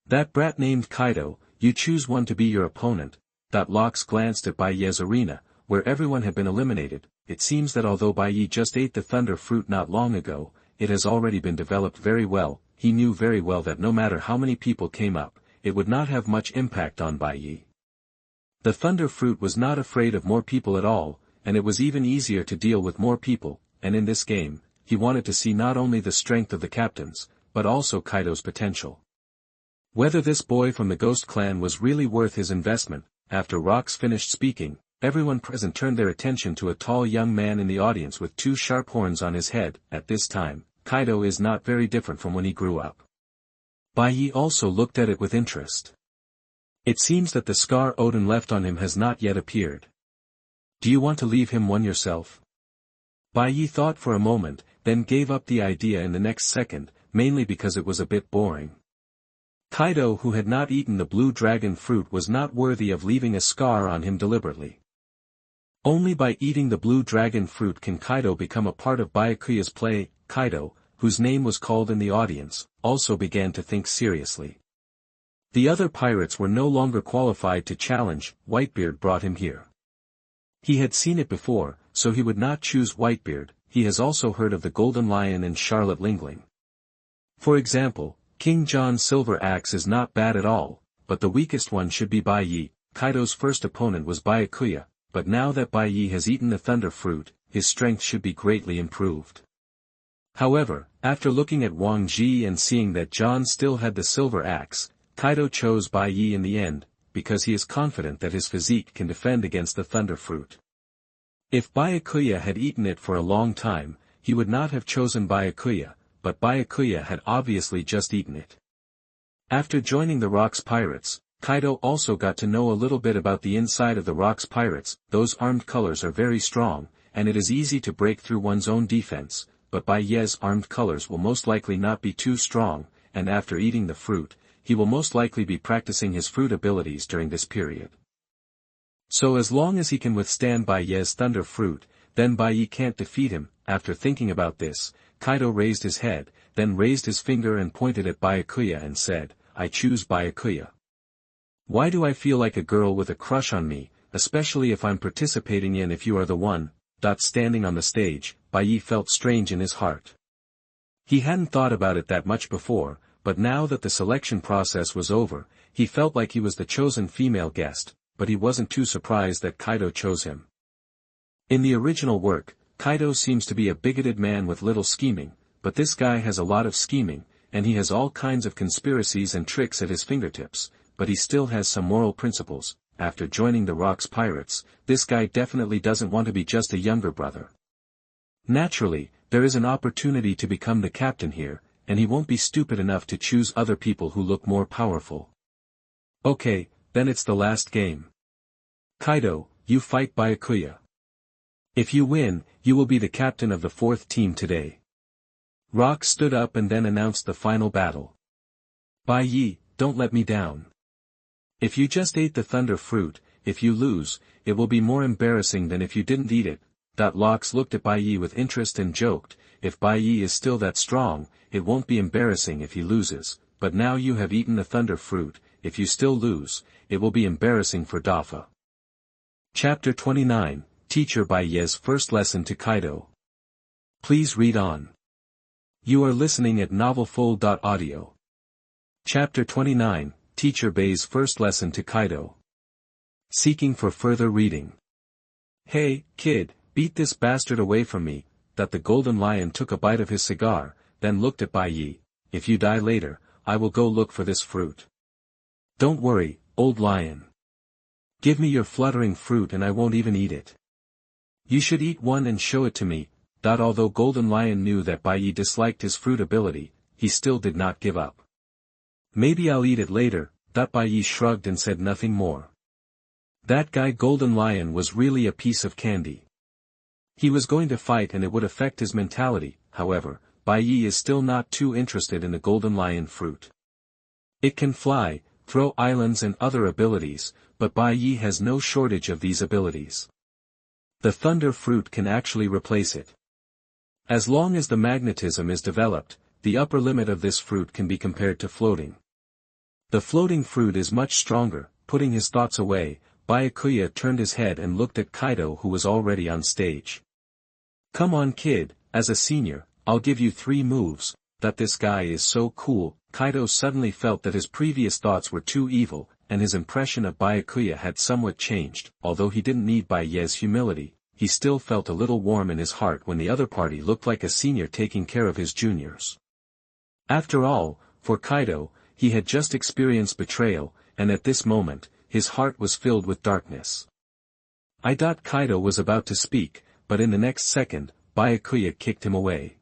That brat named Kaido, you choose one to be your opponent. Locks glanced at Bai Ye's arena, where everyone had been eliminated. It seems that although Bai Ye just ate the thunder fruit not long ago, it has already been developed very well. He knew very well that no matter how many people came up, it would not have much impact on Bai Ye. The thunder fruit was not afraid of more people at all, and it was even easier to deal with more people, and in this game, he wanted to see not only the strength of the captains, but also Kaido's potential. Whether this boy from the Ghost Clan was really worth his investment. After Rox finished speaking, everyone present turned their attention to a tall young man in the audience with two sharp horns on his head. At this time, Kaido is not very different from when he grew up. Bai Ye also looked at it with interest. It seems that the scar Odin left on him has not yet appeared. Do you want to leave him one yourself? Bai Ye thought for a moment, then gave up the idea in the next second, mainly because it was a bit boring. Kaido, who had not eaten the blue dragon fruit, was not worthy of leaving a scar on him deliberately. Only by eating the blue dragon fruit can Kaido become a part of Byakuya's play. Kaido, whose name was called in the audience, also began to think seriously. The other pirates were no longer qualified to challenge. Whitebeard brought him here. He had seen it before, so he would not choose Whitebeard. He has also heard of the Golden Lion and Charlotte Lingling. For example, King John's silver axe is not bad at all, but the weakest one should be Bai Ye. Kaido's first opponent was Byakuya, but now that Bai Ye has eaten the thunder fruit, his strength should be greatly improved. However, after looking at Wang Ji and seeing that John still had the silver axe, Kaido chose Bai Ye in the end, because he is confident that his physique can defend against the thunder fruit. If Byakuya had eaten it for a long time, he would not have chosen Byakuya, but Byakuya had obviously just eaten it. After joining the Rocks Pirates, Kaido also got to know a little bit about the inside of the Rocks Pirates. Those armed colors are very strong, and it is easy to break through one's own defense, but Bai Ye's armed colors will most likely not be too strong, and after eating the fruit, he will most likely be practicing his fruit abilities during this period. So as long as he can withstand Bai Ye's thunder fruit, then Bai Ye can't defeat him. After thinking about this, Kaido raised his head, then raised his finger and pointed at Byakuya and said, "I choose Byakuya. Why do I feel like a girl with a crush on me, especially if I'm participating in if you are the one?" Standing on the stage, Bai Ye felt strange in his heart. He hadn't thought about it that much before, but now that the selection process was over, he felt like he was the chosen female guest, but he wasn't too surprised that Kaido chose him. In the original work, Kaido seems to be a bigoted man with little scheming, but this guy has a lot of scheming, and he has all kinds of conspiracies and tricks at his fingertips, but he still has some moral principles. After joining the Rocks Pirates, this guy definitely doesn't want to be just a younger brother. Naturally, there is an opportunity to become the captain here, and he won't be stupid enough to choose other people who look more powerful. Okay, then it's the last game. Kaido, you fight Byakuya. If you win, you will be the captain of the fourth team today. Rock stood up and then announced the final battle. Bai Ye, don't let me down. If you just ate the thunder fruit, if you lose, it will be more embarrassing than if you didn't eat it. Locks looked at Bai Ye with interest and joked, if Bai Ye is still that strong, it won't be embarrassing if he loses, but now you have eaten the thunder fruit, if you still lose, it will be embarrassing for Dafa. Chapter 29, Teacher Bai Ye's First Lesson to Kaido. Please read on. You are listening at novelfull.audio. Chapter 29, Teacher Bai's First Lesson to Kaido. Seeking for further reading. Hey, kid, beat this bastard away from me. The Golden Lion took a bite of his cigar, then looked at Bai Ye. If you die later, I will go look for this fruit. Don't worry, old lion. Give me your fluttering fruit and I won't even eat it. You should eat one and show it to me. Although Golden Lion knew that Bai Ye disliked his fruit ability, he still did not give up. Maybe I'll eat it later. Bai Ye shrugged and said nothing more. That guy Golden Lion was really a piece of candy. He was going to fight and it would affect his mentality. However, Bai Ye is still not too interested in the Golden Lion fruit. It can fly, throw islands and other abilities, but Bai Ye has no shortage of these abilities. The Thunder fruit can actually replace it. As long as the magnetism is developed, the upper limit of this fruit can be compared to floating. The floating fruit is much stronger. Putting his thoughts away, Byakuya turned his head and looked at Kaido, who was already on stage. Come on kid, as a senior, I'll give you 3 moves. That this guy is so cool. Kaido suddenly felt that his previous thoughts were too evil, and his impression of Byakuya had somewhat changed. Although he didn't need Bai Ye's humility, he still felt a little warm in his heart when the other party looked like a senior taking care of his juniors. After all, for Kaido, he had just experienced betrayal, and at this moment, his heart was filled with darkness. Kaido was about to speak, but in the next second, Byakuya kicked him away.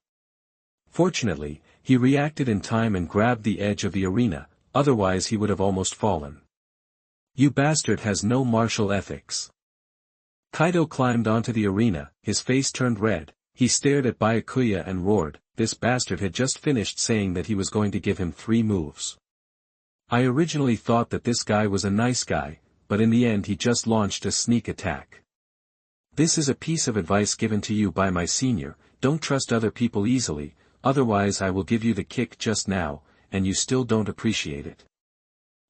Fortunately, he reacted in time and grabbed the edge of the arena, otherwise he would have almost fallen. You bastard has no martial ethics. Kaido climbed onto the arena, his face turned red, he stared at Byakuya and roared, this bastard had just finished saying that he was going to give him 3 moves. I originally thought that this guy was a nice guy, but in the end he just launched a sneak attack. This is a piece of advice given to you by my senior, don't trust other people easily, otherwise I will give you the kick just now, and you still don't appreciate it.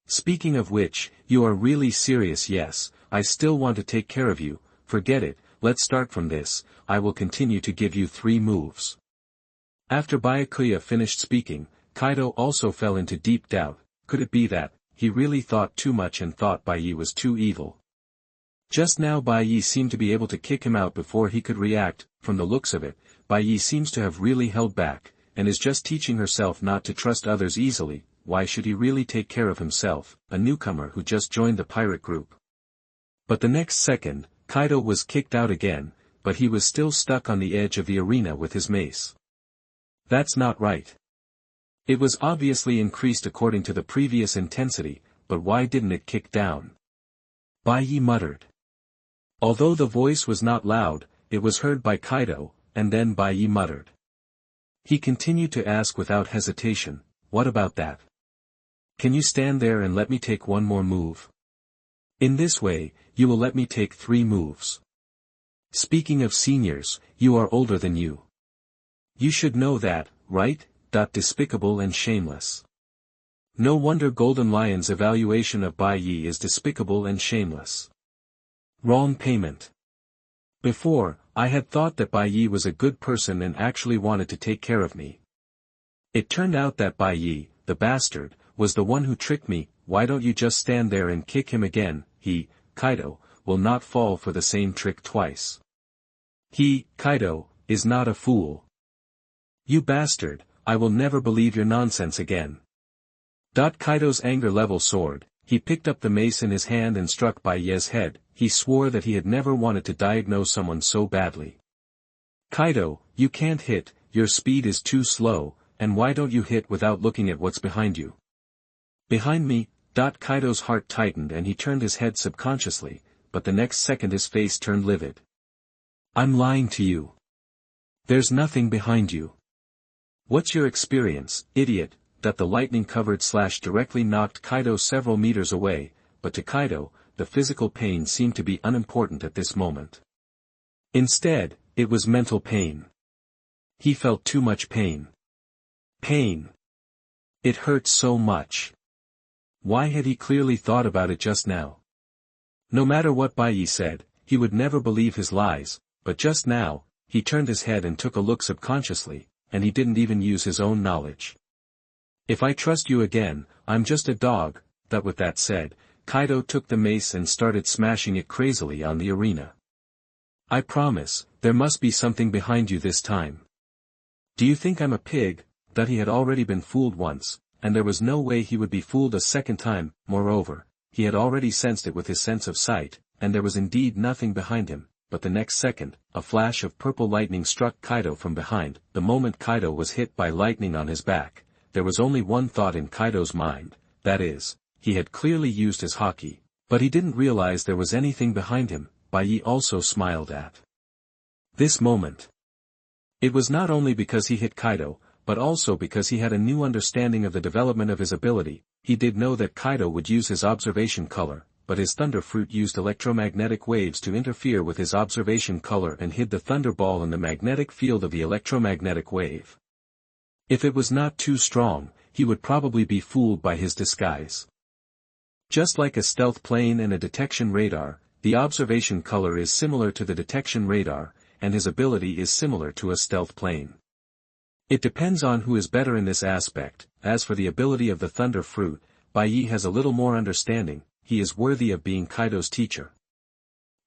Speaking of which, you are really serious. Yes, I still want to take care of you, forget it, let's start from this, I will continue to give you 3 moves. After Byakuya finished speaking, Kaido also fell into deep doubt. Could it be that he really thought too much and thought Bai Ye was too evil? Just now Bai Ye seemed to be able to kick him out before he could react. From the looks of it, Bai Ye seems to have really held back, and is just teaching herself not to trust others easily. Why should he really take care of himself, a newcomer who just joined the pirate group? But the next second, Kaido was kicked out again, but he was still stuck on the edge of the arena with his mace. That's not right. It was obviously increased according to the previous intensity, but why didn't it kick down? Bai Ye muttered. Although the voice was not loud, it was heard by Kaido, and then Bai Ye muttered. He continued to ask without hesitation, what about that? Can you stand there and let me take 1 more move? In this way, you will let me take 3 moves. Speaking of seniors, you are older than you. You should know that, right? Despicable and shameless. No wonder Golden Lion's evaluation of Bai Ye is despicable and shameless. Wrong payment. Before, I had thought that Bai Ye was a good person and actually wanted to take care of me. It turned out that Bai Ye, the bastard, was the one who tricked me. Why don't you just stand there and kick him again? He, Kaido, will not fall for the same trick twice. He, Kaido, is not a fool. You bastard, I will never believe your nonsense again. Kaido's anger level soared, he picked up the mace in his hand and struck Bai Ye's head. He swore that he had never wanted to diagnose someone so badly. Kaido, you can't hit, your speed is too slow, and why don't you hit without looking at what's behind you? Behind me? Kaido's heart tightened and he turned his head subconsciously, but the next second his face turned livid. I'm lying to you. There's nothing behind you. What's your experience, idiot? The lightning-covered slash directly knocked Kaido several meters away, but to Kaido, the physical pain seemed to be unimportant at this moment. Instead, it was mental pain. He felt too much pain. Pain. It hurt so much. Why had he clearly thought about it just now? No matter what Bai Ye said, he would never believe his lies, but just now, he turned his head and took a look subconsciously, and he didn't even use his own knowledge. If I trust you again, I'm just a dog. With that said, Kaido took the mace and started smashing it crazily on the arena. I promise, there must be something behind you this time. Do you think I'm a pig? He had already been fooled once, and there was no way he would be fooled a second time. Moreover, he had already sensed it with his sense of sight, and there was indeed nothing behind him. But the next second, a flash of purple lightning struck Kaido from behind. The moment Kaido was hit by lightning on his back, there was only one thought in Kaido's mind, that is, he had clearly used his haki, But he didn't realize there was anything behind him. Bai Ye also smiled at this moment. It was not only because he hit Kaido, but also because he had a new understanding of the development of his ability. He did know that Kaido would use his observation color, but his thunder fruit used electromagnetic waves to interfere with his observation color and hid the thunder ball in the magnetic field of the electromagnetic wave. If it was not too strong, he would probably be fooled by his disguise. Just like a stealth plane and a detection radar, the observation color is similar to the detection radar, and his ability is similar to a stealth plane. It depends on who is better in this aspect. As for the ability of the thunder fruit, Bai Ye has a little more understanding. He is worthy of being Kaido's teacher.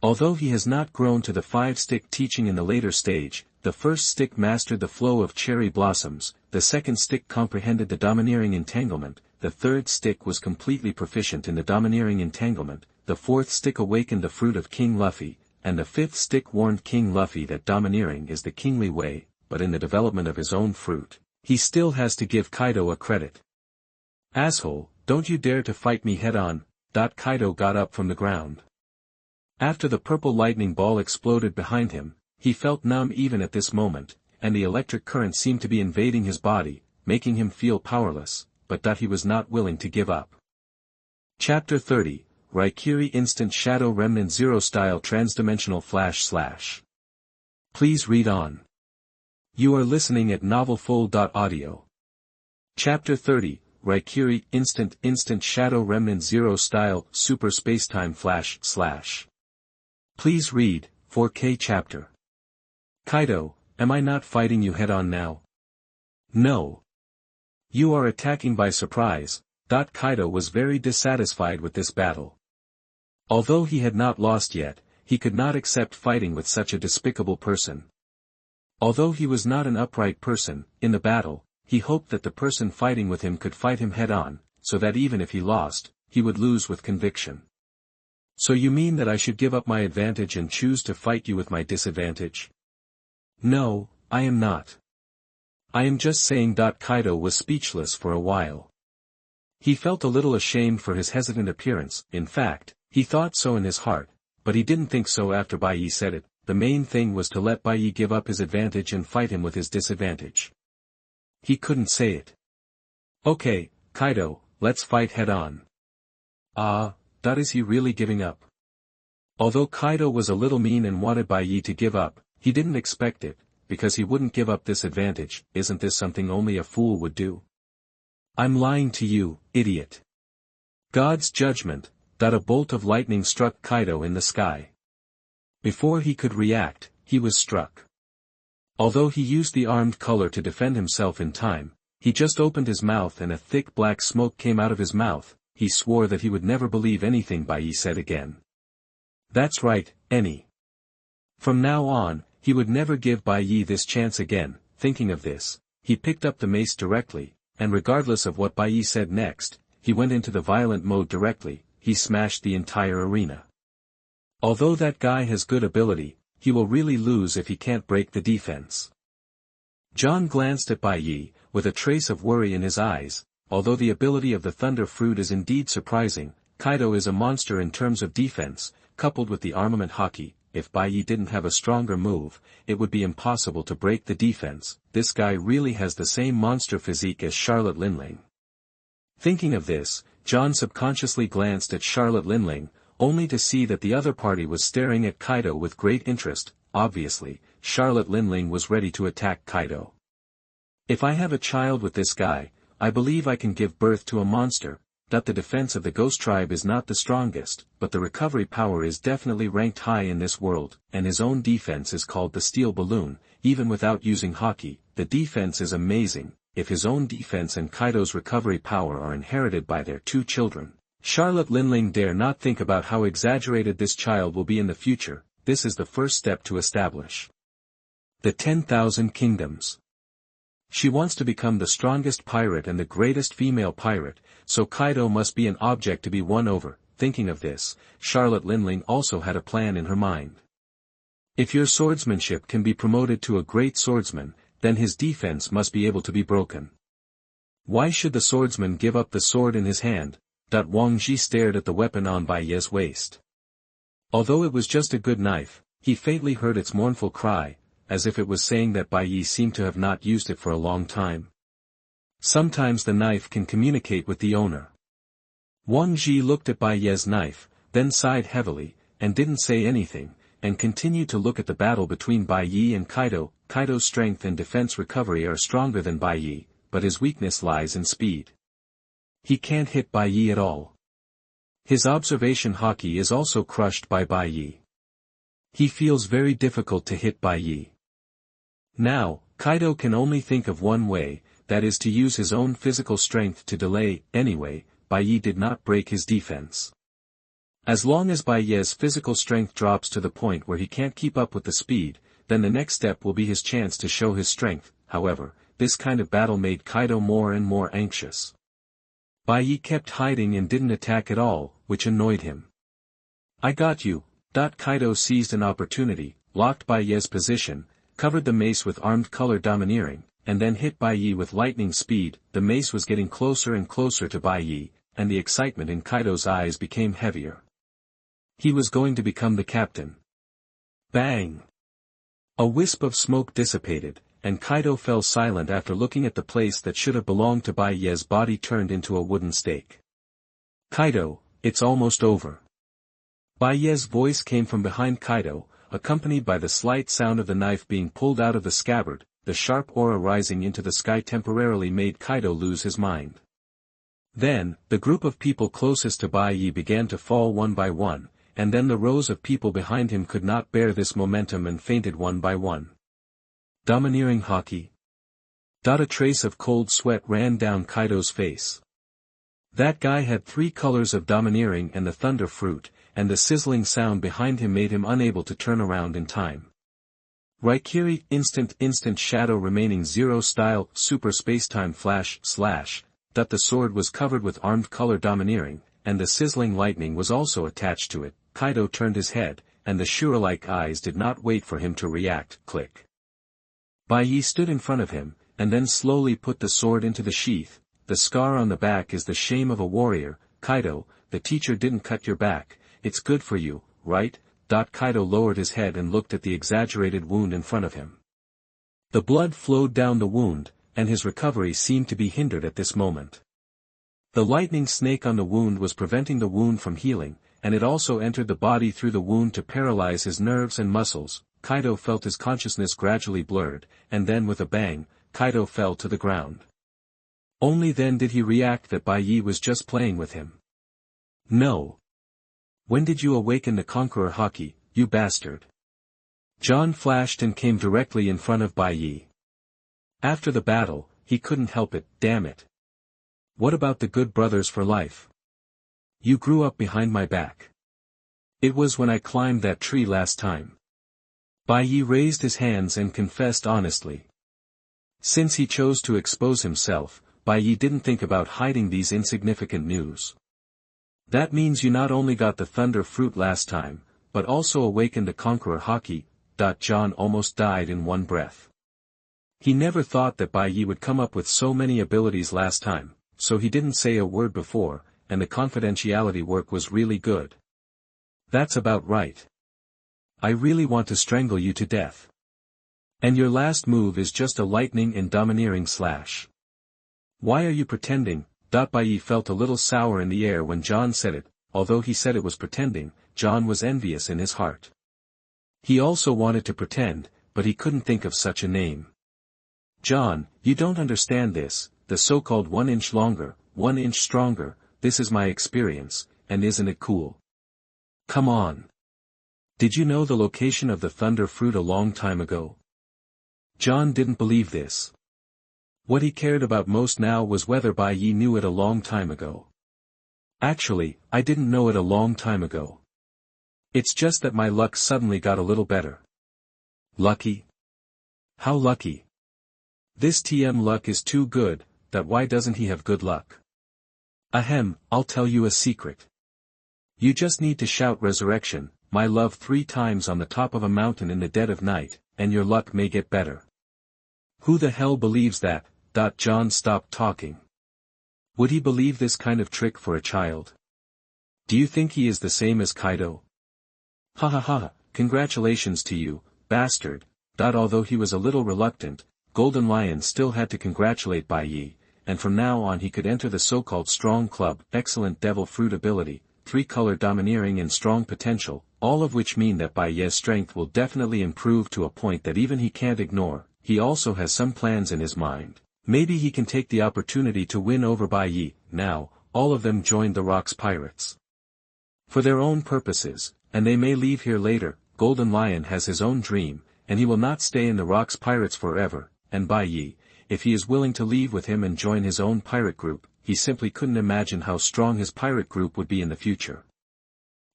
Although he has not grown to the 5-stick teaching in the later stage, the first stick mastered the flow of cherry blossoms, the second stick comprehended the domineering entanglement, the third stick was completely proficient in the domineering entanglement, the fourth stick awakened the fruit of King Luffy, and the fifth stick warned King Luffy that domineering is the kingly way, but in the development of his own fruit, he still has to give Kaido a credit. Asshole, don't you dare to fight me head-on. Kaido got up from the ground. After the purple lightning ball exploded behind him, he felt numb even at this moment, and the electric current seemed to be invading his body, making him feel powerless, but that he was not willing to give up. Chapter 30, Raikiri Instant Shadow Remnant Zero Style Transdimensional Flash / Please read on. You are listening at NovelFull.audio. Chapter 30, Raikiri Instant Shadow Remnant Zero Style Super Spacetime Flash / Please read, 4K chapter. Kaido, am I not fighting you head-on now? No. You are attacking by surprise. Kaido was very dissatisfied with this battle. Although he had not lost yet, he could not accept fighting with such a despicable person. Although he was not an upright person, in the battle, he hoped that the person fighting with him could fight him head-on, so that even if he lost, he would lose with conviction. So you mean that I should give up my advantage and choose to fight you with my disadvantage? No, I am not. I am just saying. Kaido was speechless for a while. He felt a little ashamed for his hesitant appearance. In fact, he thought so in his heart, but he didn't think so after Bai Ye said it. The main thing was to let Bai Ye give up his advantage and fight him with his disadvantage. He couldn't say it. Okay, Kaido, let's fight head-on. Is he really giving up? Although Kaido was a little mean and wanted Bai Ye to give up, he didn't expect it, because he wouldn't give up this advantage. Isn't this something only a fool would do? I'm lying to you, idiot. God's judgment. A bolt of lightning struck Kaido in the sky. Before he could react, he was struck. Although he used the armed color to defend himself in time, he just opened his mouth and a thick black smoke came out of his mouth. He swore that he would never believe anything Bai Ye said again. That's right, From now on, he would never give Bai Ye this chance again. Thinking of this, he picked up the mace directly, and regardless of what Bai Ye said next, he went into the violent mode directly. He smashed the entire arena. Although that guy has good ability, he will really lose if he can't break the defense. John glanced at Bai Ye, with a trace of worry in his eyes. Although the ability of the Thunder Fruit is indeed surprising, Kaido is a monster in terms of defense, coupled with the armament haki. If Bai Ye didn't have a stronger move, it would be impossible to break the defense. This guy really has the same monster physique as Charlotte Linling. Thinking of this, John subconsciously glanced at Charlotte Linling, only to see that the other party was staring at Kaido with great interest. Obviously, Charlotte Linling was ready to attack Kaido. If I have a child with this guy, I believe I can give birth to a monster. That the defense of the Ghost Tribe is not the strongest, but the recovery power is definitely ranked high in this world, and his own defense is called the Steel Balloon. Even without using haki, the defense is amazing. If his own defense and Kaido's recovery power are inherited by their two children, Charlotte Linling dare not think about how exaggerated this child will be in the future. This is the first step to establish the 10,000 kingdoms. She wants to become the strongest pirate and the greatest female pirate, so Kaido must be an object to be won over. Thinking of this, Charlotte Linling also had a plan in her mind. If your swordsmanship can be promoted to a great swordsman, then his defense must be able to be broken. Why should the swordsman give up the sword in his hand? Wang Ji stared at the weapon on Bai Ye's waist. Although it was just a good knife, he faintly heard its mournful cry, as if it was saying that Bai Ye seemed to have not used it for a long time. Sometimes the knife can communicate with the owner. Wang Ji looked at Bai Ye's knife, then sighed heavily, and didn't say anything, and continued to look at the battle between Bai Ye and Kaido. Kaido's strength and defense recovery are stronger than Bai Ye, but his weakness lies in speed. He can't hit Bai Ye at all. His observation haki is also crushed by Bai Ye. He feels very difficult to hit Bai Ye. Now, Kaido can only think of one way, that is to use his own physical strength to delay. Anyway, Bai Ye did not break his defense. As long as Bai Ye's physical strength drops to the point where he can't keep up with the speed, then the next step will be his chance to show his strength. However, this kind of battle made Kaido more and more anxious. Bai Ye kept hiding and didn't attack at all, which annoyed him. I got you. Kaido seized an opportunity, locked Bai Ye's position, covered the mace with armed color domineering, and then hit Bai Ye with lightning speed. The mace was getting closer and closer to Bai Ye, and the excitement in Kaido's eyes became heavier. He was going to become the captain. Bang! A wisp of smoke dissipated, and Kaido fell silent after looking at the place that should have belonged to Bai Ye's body turned into a wooden stake. Kaido, it's almost over. Bai Ye's voice came from behind Kaido, accompanied by the slight sound of the knife being pulled out of the scabbard. The sharp aura rising into the sky temporarily made Kaido lose his mind. Then, the group of people closest to Bai Ye began to fall one by one, and then the rows of people behind him could not bear this momentum and fainted one by one. Domineering haki. A trace of cold sweat ran down Kaido's face. That guy had 3 colors of domineering and the thunder fruit, and the sizzling sound behind him made him unable to turn around in time. Raikiri, instant shadow remaining 0 style, super spacetime flash, slash. The sword was covered with armed color domineering, and the sizzling lightning was also attached to it. Kaido turned his head, and the Shura-like eyes did not wait for him to react. Click. Bai Ye stood in front of him, and then slowly put the sword into the sheath. The scar on the back is the shame of a warrior. Kaido, the teacher didn't cut your back, it's good for you, right? Kaido lowered his head and looked at the exaggerated wound in front of him. The blood flowed down the wound, and his recovery seemed to be hindered at this moment. The lightning snake on the wound was preventing the wound from healing, and it also entered the body through the wound to paralyze his nerves and muscles. Kaido felt his consciousness gradually blurred, and then with a bang, Kaido fell to the ground. Only then did he react that Bai Ye was just playing with him. No. When did you awaken the Conqueror haki, you bastard? John flashed and came directly in front of Bai Ye. After the battle, he couldn't help it, damn it. What about the good brothers for life? You grew up behind my back. It was when I climbed that tree last time. Bai Ye raised his hands and confessed honestly. Since he chose to expose himself, Bai Ye didn't think about hiding these insignificant news. That means you not only got the thunder fruit last time, but also awakened the Conqueror haki. John almost died in one breath. He never thought that Bai Ye would come up with so many abilities last time, so he didn't say a word before, and the confidentiality work was really good. That's about right. I really want to strangle you to death. And your last move is just a lightning and domineering slash. Why are you pretending? Bai Ye felt a little sour in the air when John said it. Although he said it was pretending, John was envious in his heart. He also wanted to pretend, but he couldn't think of such a name. John, you don't understand this, the so-called 1 inch longer, 1 inch stronger, this is my experience, and isn't it cool? Come on. Did you know the location of the thunder fruit a long time ago? John didn't believe this. What he cared about most now was whether Bai Ye knew it a long time ago. Actually, I didn't know it a long time ago. It's just that my luck suddenly got a little better. Lucky? How lucky? This TM luck is too good, why doesn't he have good luck? Ahem, I'll tell you a secret. You just need to shout resurrection, my love 3 times on the top of a mountain in the dead of night, and your luck may get better. Who the hell believes that? John stopped talking. Would he believe this kind of trick for a child? Do you think he is the same as Kaido? Ha ha ha, congratulations to you, bastard. Although he was a little reluctant, Golden Lion still had to congratulate Bai Ye, and from now on he could enter the so-called strong club, excellent devil fruit ability, 3-color domineering and strong potential, all of which mean that Bai Ye's strength will definitely improve to a point that even he can't ignore. He also has some plans in his mind. Maybe he can take the opportunity to win over Bai Ye. Now, all of them joined the Rocks Pirates. For their own purposes, and they may leave here later. Golden Lion has his own dream, and he will not stay in the Rocks Pirates forever, and Bai Ye, if he is willing to leave with him and join his own pirate group, he simply couldn't imagine how strong his pirate group would be in the future.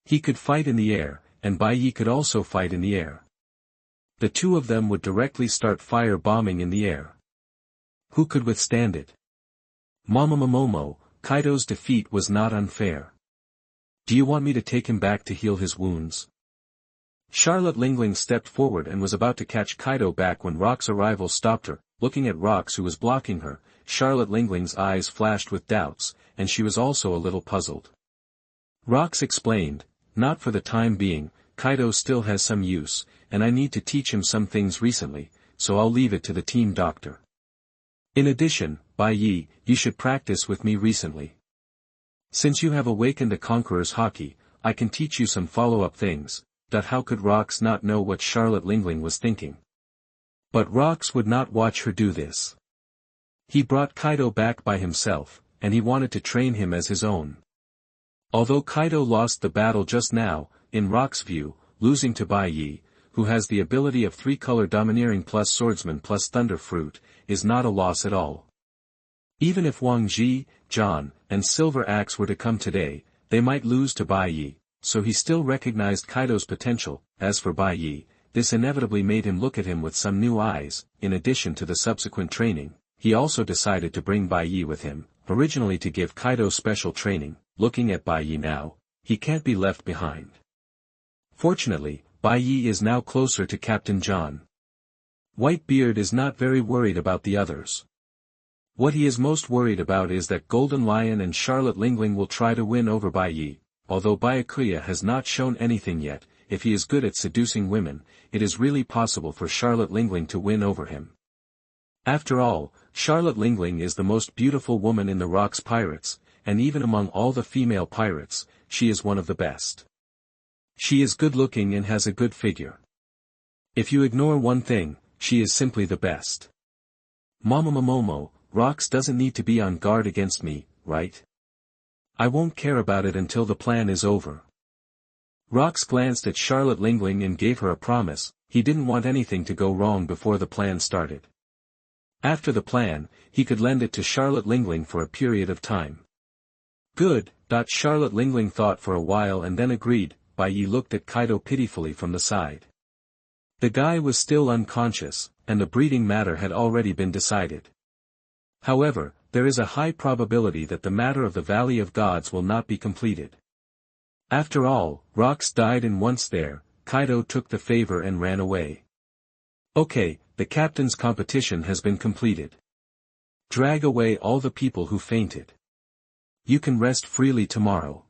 He could fight in the air, and Bai Ye could also fight in the air. The two of them would directly start fire bombing in the air. Who could withstand it? Momo, Kaido's defeat was not unfair. Do you want me to take him back to heal his wounds? Charlotte Lingling stepped forward and was about to catch Kaido back when Rock's arrival stopped her. Looking at Rox who was blocking her, Charlotte Lingling's eyes flashed with doubts, and she was also a little puzzled. Rox explained, not for the time being, Kaido still has some use, and I need to teach him some things recently, so I'll leave it to the team doctor. In addition, Bai Ye, you should practice with me recently. Since you have awakened a conqueror's haki, I can teach you some follow-up things. How could Rox not know what Charlotte Lingling was thinking? But Rox would not watch her do this. He brought Kaido back by himself, and he wanted to train him as his own. Although Kaido lost the battle just now, in Rock's view, losing to Bai Ye, who has the ability of 3-color domineering plus swordsman plus thunder fruit, is not a loss at all. Even if Wang Ji, John, and Silver Axe were to come today, they might lose to Bai Ye, so he still recognized Kaido's potential. As for Bai Ye, this inevitably made him look at him with some new eyes. In addition to the subsequent training, he also decided to bring Bai Ye with him, originally to give Kaido special training. Looking at Bai Ye now, he can't be left behind. Fortunately, Bai Ye is now closer to Captain John. Whitebeard is not very worried about the others. What he is most worried about is that Golden Lion and Charlotte Lingling will try to win over Bai Ye. Although Byakuya has not shown anything yet, if he is good at seducing women, it is really possible for Charlotte Lingling to win over him. After all, Charlotte Lingling is the most beautiful woman in the Rocks Pirates, and even among all the female pirates, she is one of the best. She is good-looking and has a good figure. If you ignore one thing, she is simply the best. Momo, Rox doesn't need to be on guard against me, right? I won't care about it until the plan is over. Rox glanced at Charlotte Lingling and gave her a promise. He didn't want anything to go wrong before the plan started. After the plan, he could lend it to Charlotte Lingling for a period of time. Good. Charlotte Lingling thought for a while and then agreed. Bai Ye looked at Kaido pitifully from the side. The guy was still unconscious, and the breeding matter had already been decided. However, there is a high probability that the matter of the Valley of Gods will not be completed. After all, Rox died and once there, Kaido took the favor and ran away. Okay, the captain's competition has been completed. Drag away all the people who fainted. You can rest freely tomorrow.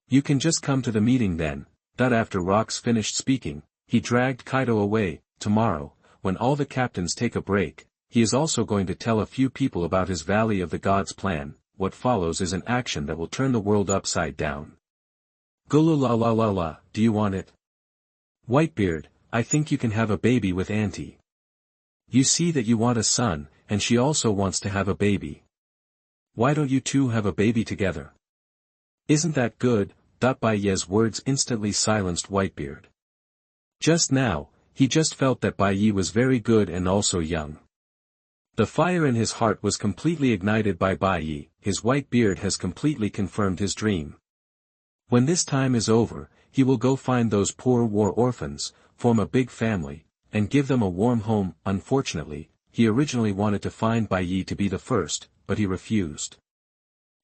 You can just come to the meeting then. After Rox finished speaking, he dragged Kaido away. Tomorrow, when all the captains take a break, he is also going to tell a few people about his Valley of the Gods plan. What follows is an action that will turn the world upside down. Gulula, do you want it? Whitebeard, I think you can have a baby with Auntie. You see that you want a son, and she also wants to have a baby. Why don't you two have a baby together? Isn't that good? Bai Ye's words instantly silenced Whitebeard. Just now, he just felt that Bai Ye was very good and also young. The fire in his heart was completely ignited by Bai Ye. His white beard has completely confirmed his dream. When this time is over, he will go find those poor war orphans, form a big family, and give them a warm home. Unfortunately, he originally wanted to find Bai Ye to be the first, but he refused.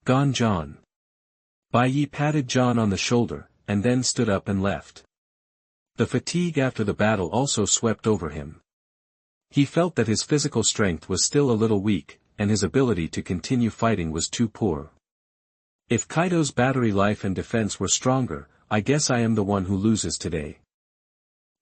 Gone John. Bai Ye patted John on the shoulder, and then stood up and left. The fatigue after the battle also swept over him. He felt that his physical strength was still a little weak, and his ability to continue fighting was too poor. If Kaido's battery life and defense were stronger, I guess I am the one who loses today.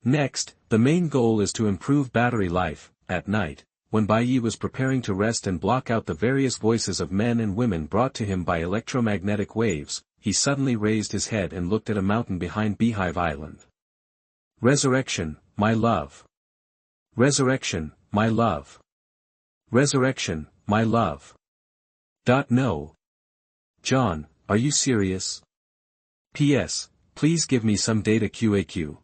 Next, the main goal is to improve battery life. At night, when Bai Ye was preparing to rest and block out the various voices of men and women brought to him by electromagnetic waves, he suddenly raised his head and looked at a mountain behind Beehive Island. Resurrection, my love. Resurrection, my love. Resurrection, my love. No. John, are you serious? P.S. Please give me some data QAQ.